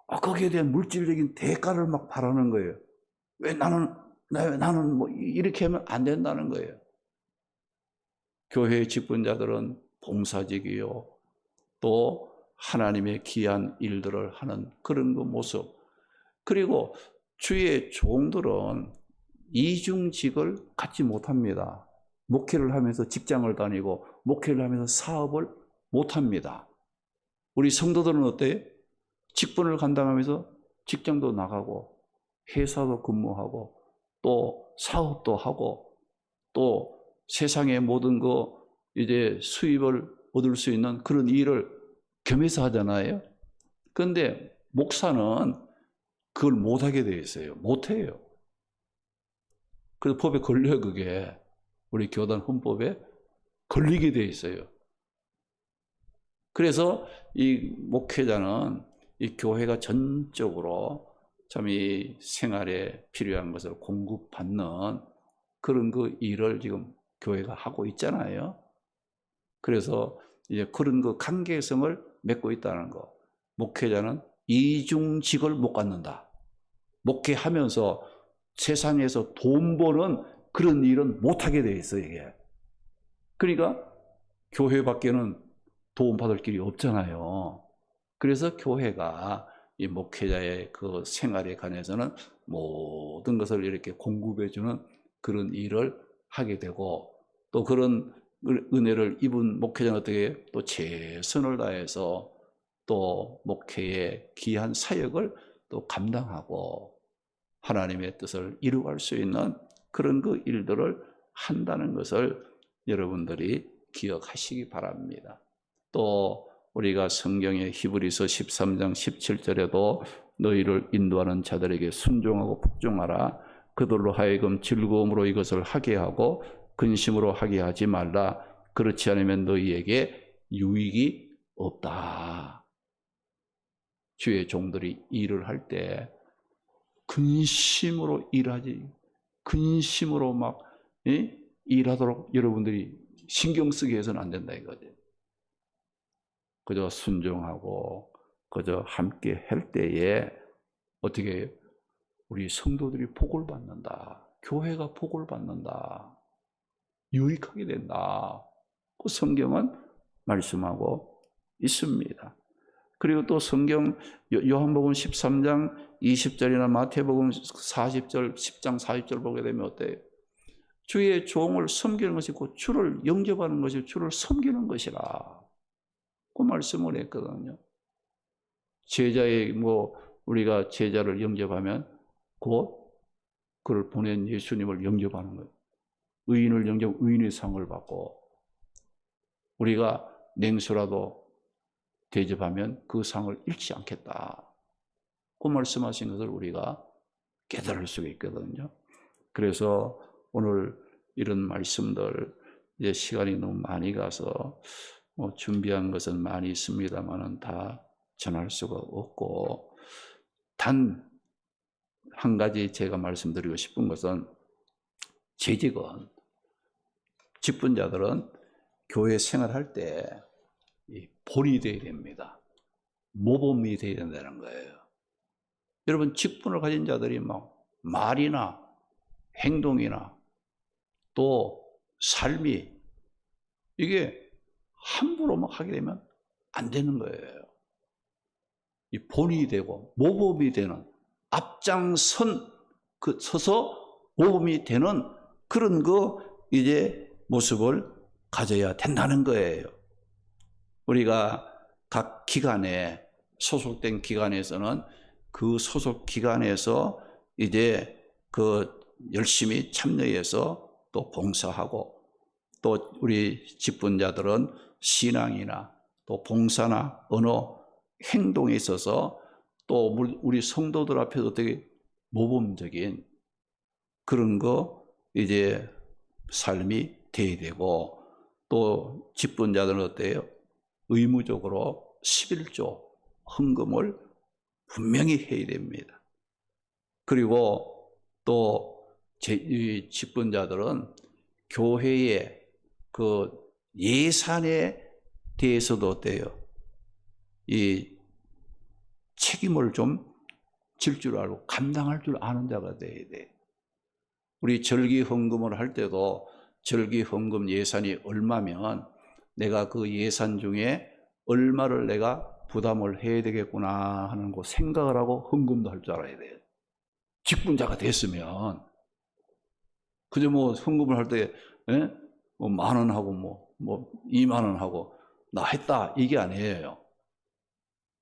거기에 대한 물질적인 대가를 막 바라는 거예요. 왜 나는 뭐 이렇게 하면 안 된다는 거예요. 교회의 직분자들은 봉사직이요, 또 하나님의 귀한 일들을 하는 그런 그 모습, 그리고 주의 종들은 이중직을 갖지 못합니다. 목회를 하면서 직장을 다니고 목회를 하면서 사업을 못합니다. 우리 성도들은 어때요? 직분을 감당하면서 직장도 나가고 회사도 근무하고 또 사업도 하고 또 세상의 모든 이제 수입을 얻을 수 있는 그런 일을 겸해서 하잖아요. 그런데 목사는 그걸 못하게 돼 있어요. 못해요. 그래서 법에 걸려요. 그게 우리 교단 헌법에 걸리게 돼 있어요. 그래서 이 목회자는 이 교회가 전적으로 참 이 생활에 필요한 것을 공급받는 그런 그 일을 지금 교회가 하고 있잖아요. 그래서 이제 그런 그 관계성을 맺고 있다는 거. 목회자는 이중직을 못 갖는다. 목회하면서 세상에서 돈 버는 그런 일은 못하게 돼 있어요, 이게. 그러니까 교회밖에는 도움받을 길이 없잖아요. 그래서 교회가 이 목회자의 그 생활에 관해서는 모든 것을 이렇게 공급해주는 그런 일을 하게 되고, 또 그런 은혜를 입은 목회자는 어떻게 또 최선을 다해서 또 목회의 귀한 사역을 또 감당하고 하나님의 뜻을 이루어갈 수 있는 그런 그 일들을 한다는 것을 여러분들이 기억하시기 바랍니다. 또 우리가 성경의 히브리서 13장 17절에도 너희를 인도하는 자들에게 순종하고 복종하라. 그들로 하여금 즐거움으로 이것을 하게 하고 근심으로 하게 하지 말라. 그렇지 않으면 너희에게 유익이 없다. 주의 종들이 일을 할 때 근심으로 일하지, 근심으로 막 일하도록 여러분들이 신경 쓰게 해서는 안 된다 이거죠. 그저 순종하고 그저 함께 할 때에 어떻게 우리 성도들이 복을 받는다. 교회가 복을 받는다. 유익하게 된다. 그 성경은 말씀하고 있습니다. 그리고 또 성경 요한복음 13장 20절이나 마태복음 40절, 10장 40절 보게 되면 어때요? 주의 종을 섬기는 것이 곧 주를 영접하는 것이 주를 섬기는 것이라. 그 말씀을 했거든요. 우리가 제자를 영접하면 곧 그를 보낸 예수님을 영접하는 거예요. 의인을 영접, 의인의 상을 받고, 우리가 냉수라도 대접하면 그 상을 잃지 않겠다. 그 말씀하신 것을 우리가 깨달을 수가 있거든요. 그래서 오늘 이런 말씀들, 이제 시간이 너무 많이 가서 준비한 것은 많이 있습니다만은 다 전할 수가 없고, 단 한 가지 제가 말씀드리고 싶은 것은, 재직은, 직분자들은 교회 생활할 때 본이 되어야 됩니다. 모범이 되어야 된다는 거예요. 여러분, 직분을 가진 자들이 막 말이나 행동이나 또 삶이 이게 함부로 막 하게 되면 안 되는 거예요. 이 본이 되고 모범이 되는, 앞장선 서서 모범이 되는 그런 이제 모습을 가져야 된다는 거예요. 우리가 각 기관에 소속된 기관에서는 그 소속 기관에서 이제 열심히 참여해서 또 봉사하고, 또 우리 직분자들은 신앙이나 또 봉사나 어느 행동에 있어서 또 우리 성도들 앞에서 어떻게 모범적인 그런 이제 삶이 돼야 되고, 또 직분자들은 어때요? 의무적으로 11조 헌금을 분명히 해야 됩니다. 그리고 또 직분자들은 교회의 예산에 대해서도 어때요? 이 책임을 좀 질 줄 알고 감당할 줄 아는 자가 돼야 돼. 우리 절기 헌금을 할 때도 절기 헌금 예산이 얼마면 내가 그 예산 중에 얼마를 내가 부담을 해야 되겠구나 하는 거 생각을 하고 헌금도 할 줄 알아야 돼요. 직분자가 됐으면 그저 뭐 헌금을 할 때 뭐 10,000원 하고 뭐 20,000원 하고 나 했다 이게 아니에요.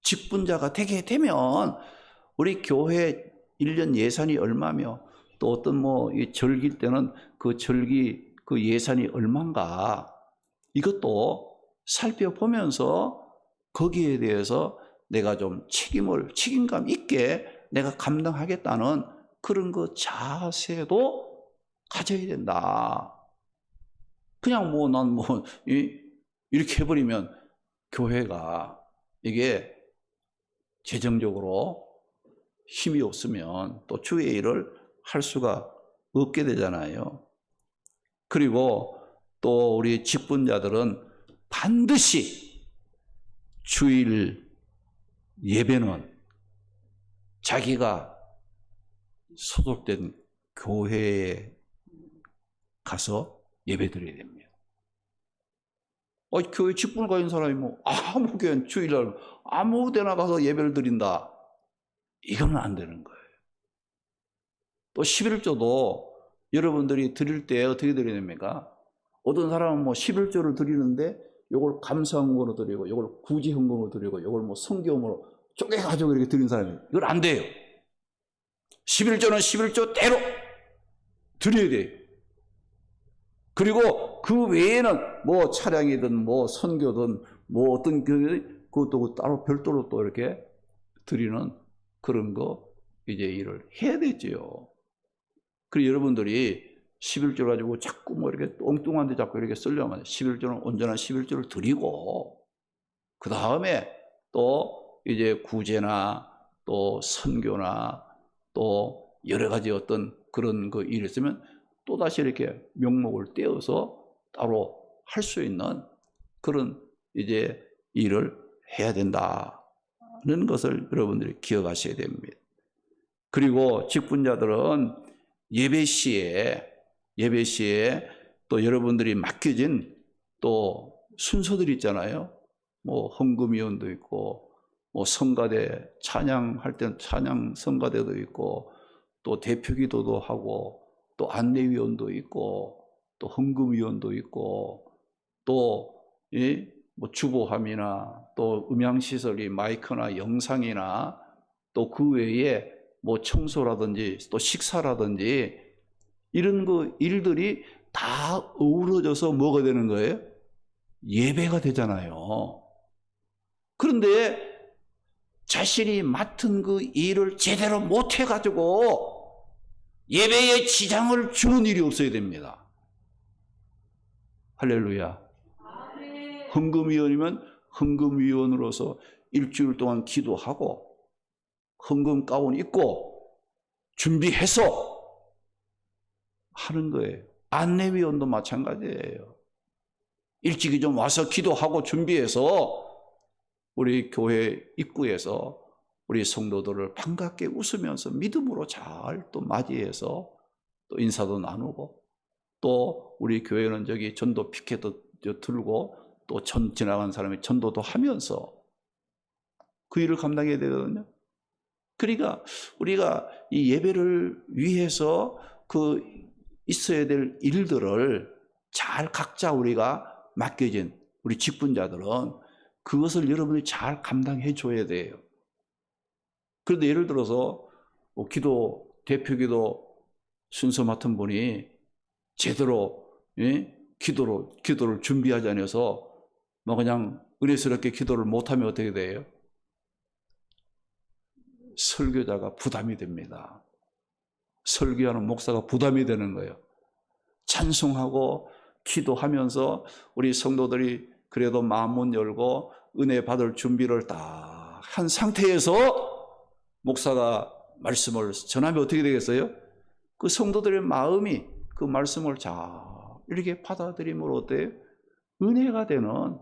직분자가 되게 되면 우리 교회 1년 예산이 얼마며 또 어떤 뭐 이 절기 때는 그 절기 그 예산이 얼마인가 이것도 살펴보면서 거기에 대해서 내가 좀 책임감 있게 내가 감당하겠다는 그런 그 자세도 가져야 된다. 그냥 뭐 난 뭐 이렇게 해버리면 교회가 이게 재정적으로 힘이 없으면 또 주의 일을 할 수가 없게 되잖아요. 그리고 또 우리 직분자들은 반드시 주일 예배는 자기가 소속된 교회에 가서 예배 드려야 됩니다. 교회 직분을 가진 사람이 뭐 아무 교회 주일날 아무 데나 가서 예배를 드린다. 이거는 안 되는 거예요. 또 11조도 여러분들이 드릴 때 어떻게 드려야 됩니까? 어떤 사람은 뭐 11조를 드리는데 이걸 감사헌금으로 드리고 이걸 구제헌금으로 드리고 이걸 뭐 성경으로 쪼개가지고 이렇게 드리는 사람이 이건 안 돼요. 11조는 11조대로 드려야 돼요. 그리고 그 외에는 뭐 차량이든 뭐 선교든 뭐 어떤 그것도 따로 별도로 또 이렇게 드리는 그런 거 이제 일을 해야 되죠. 그리고 여러분들이 11조 가지고 자꾸 뭐 이렇게 엉뚱한 데 자꾸 이렇게 쓰려면 11조는 온전한 11조를 드리고 그 다음에 또 이제 구제나 또 선교나 또 여러 가지 어떤 그런 그 일이 있으면 또다시 이렇게 명목을 떼어서 따로 할 수 있는 그런 이제 일을 해야 된다는 것을 여러분들이 기억하셔야 됩니다. 그리고 직분자들은 예배 시에 또 여러분들이 맡겨진 또 순서들이 있잖아요. 뭐 헌금위원도 있고 뭐 성가대 찬양할 때는 찬양 성가대도 있고 또 대표기도도 하고 또 안내위원도 있고 또 헌금위원도 있고 또 뭐 주보함이나 또 음향시설이 마이크나 영상이나 또 그 외에 뭐 청소라든지 또 식사라든지 이런 그 일들이 다 어우러져서 뭐가 되는 거예요? 예배가 되잖아요. 그런데 자신이 맡은 그 일을 제대로 못 해가지고 예배에 지장을 주는 일이 없어야 됩니다. 할렐루야. 헌금위원이면 헌금위원으로서 일주일 동안 기도하고 헌금 가운 입고 준비해서 하는 거예요. 안내위원도 마찬가지예요. 일찍이 좀 와서 기도하고 준비해서 우리 교회 입구에서 우리 성도들을 반갑게 웃으면서 믿음으로 잘 또 맞이해서 또 인사도 나누고 또 우리 교회는 저기 전도 피켓도 들고 또 지나간 사람이 전도도 하면서 그 일을 감당해야 되거든요. 그러니까 우리가 이 예배를 위해서 그 있어야 될 일들을 잘 각자 우리가 맡겨진 우리 직분자들은 그것을 여러분이 잘 감당해 줘야 돼요. 그런데 예를 들어서 뭐 대표기도 순서 맡은 분이 제대로 기도를 준비하지 않아서 뭐 그냥 은혜스럽게 기도를 못하면 어떻게 돼요? 설교자가 부담이 됩니다. 설교하는 목사가 부담이 되는 거예요. 찬송하고 기도하면서 우리 성도들이 그래도 마음문 열고 은혜 받을 준비를 딱 한 상태에서 목사가 말씀을 전하면 어떻게 되겠어요? 그 성도들의 마음이 그 말씀을 잘 이렇게 받아들임으로 어때요? 은혜가 되는.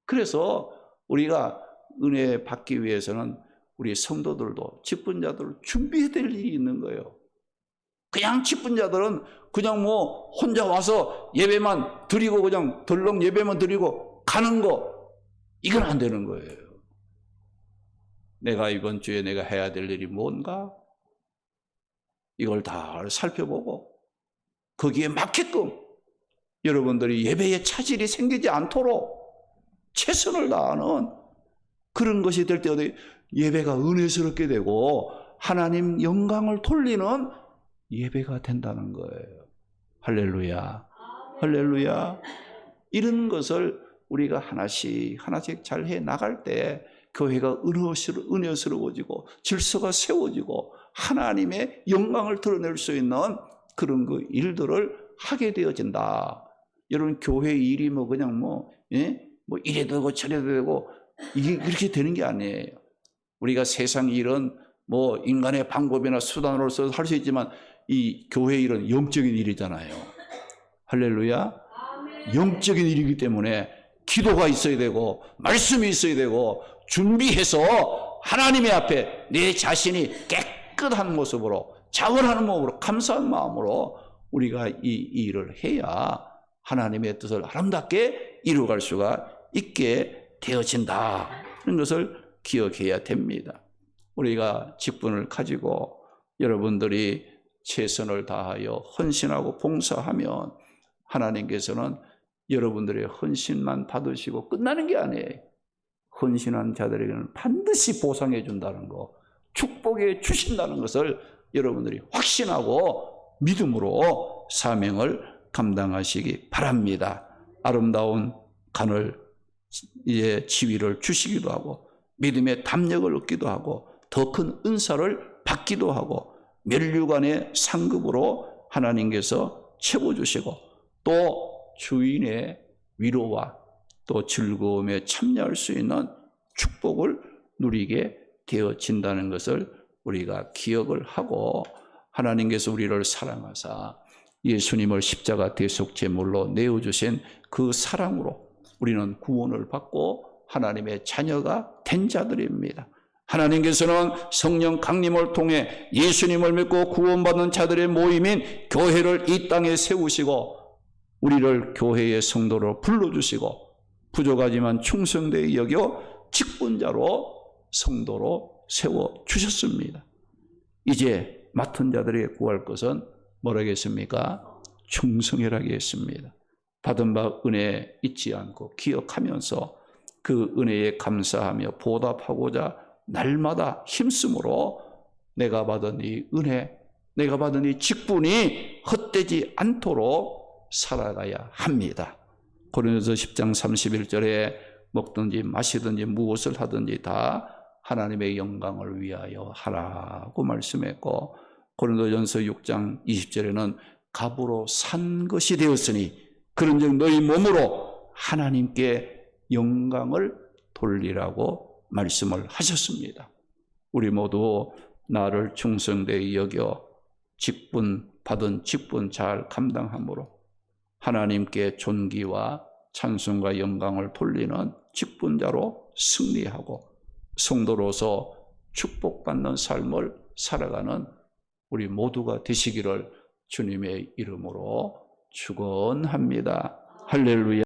그래서 우리가 은혜 받기 위해서는 우리 성도들도 직분자들을 준비해야 될 일이 있는 거예요. 그냥 직분자들은 그냥 뭐 혼자 와서 예배만 드리고 그냥 덜렁 예배만 드리고 가는 거, 이건 안 되는 거예요. 내가 이번 주에 내가 해야 될 일이 뭔가, 이걸 다 살펴보고 거기에 맞게끔 여러분들이 예배에 차질이 생기지 않도록 최선을 다하는 그런 것이 될 때 어디 예배가 은혜스럽게 되고 하나님 영광을 돌리는 예배가 된다는 거예요. 할렐루야, 할렐루야. 이런 것을 우리가 하나씩 잘 해 나갈 때 교회가 은혜스러워지고 질서가 세워지고 하나님의 영광을 드러낼 수 있는 그런 그 일들을 하게 되어진다. 여러분, 교회 일이 뭐 그냥 뭐 이래 되고 저래 되고 이게 그렇게 되는 게 아니에요. 우리가 세상 일은 뭐 인간의 방법이나 수단으로서 할 수 있지만 이 교회 일은 영적인 일이잖아요. 할렐루야. 영적인 일이기 때문에 기도가 있어야 되고 말씀이 있어야 되고 준비해서 하나님의 앞에 내 자신이 깨끗한 모습으로 자원하는 마음으로 감사한 마음으로 우리가 이 일을 해야 하나님의 뜻을 아름답게 이루어갈 수가 있게 되어진다. 이런 것을 기억해야 됩니다. 우리가 직분을 가지고 여러분들이 최선을 다하여 헌신하고 봉사하면 하나님께서는 여러분들의 헌신만 받으시고 끝나는 게 아니에요. 헌신한 자들에게는 반드시 보상해 준다는 거, 축복해 주신다는 것을 여러분들이 확신하고 믿음으로 사명을 감당하시기 바랍니다. 아름다운 간을 지위를 주시기도 하고 믿음의 담력을 얻기도 하고 더 큰 은사를 받기도 하고 면류관의 상급으로 하나님께서 채워주시고 또 주인의 위로와 또 즐거움에 참여할 수 있는 축복을 누리게 되어진다는 것을 우리가 기억을 하고 하나님께서 우리를 사랑하사 예수님을 십자가 대속 제물로 내어주신 그 사랑으로 우리는 구원을 받고 하나님의 자녀가 된 자들입니다. 하나님께서는 성령 강림을 통해 예수님을 믿고 구원받는 자들의 모임인 교회를 이 땅에 세우시고 우리를 교회의 성도로 불러주시고 부족하지만 충성되게 여겨 직분자로 성도로 세워주셨습니다. 이제 맡은 자들에게 구할 것은 뭐라겠습니까? 충성이라고 했습니다. 받은 바 은혜 잊지 않고 기억하면서 그 은혜에 감사하며 보답하고자 날마다 힘쓰므로 내가 받은 이 은혜, 내가 받은 이 직분이 헛되지 않도록 살아가야 합니다. 고린도서 10장 31절에 먹든지 마시든지 무엇을 하든지 다 하나님의 영광을 위하여 하라고 말씀했고 고린도전서 6장 20절에는 값으로 산 것이 되었으니 그런즉 너희 몸으로 하나님께 영광을 돌리라고 말씀을 하셨습니다. 우리 모두 나를 충성되이 여겨 받은 직분 잘 감당함으로 하나님께 존귀와 찬송과 영광을 돌리는 직분자로 승리하고 성도로서 축복받는 삶을 살아가는 우리 모두가 되시기를 주님의 이름으로 축원합니다. 할렐루야.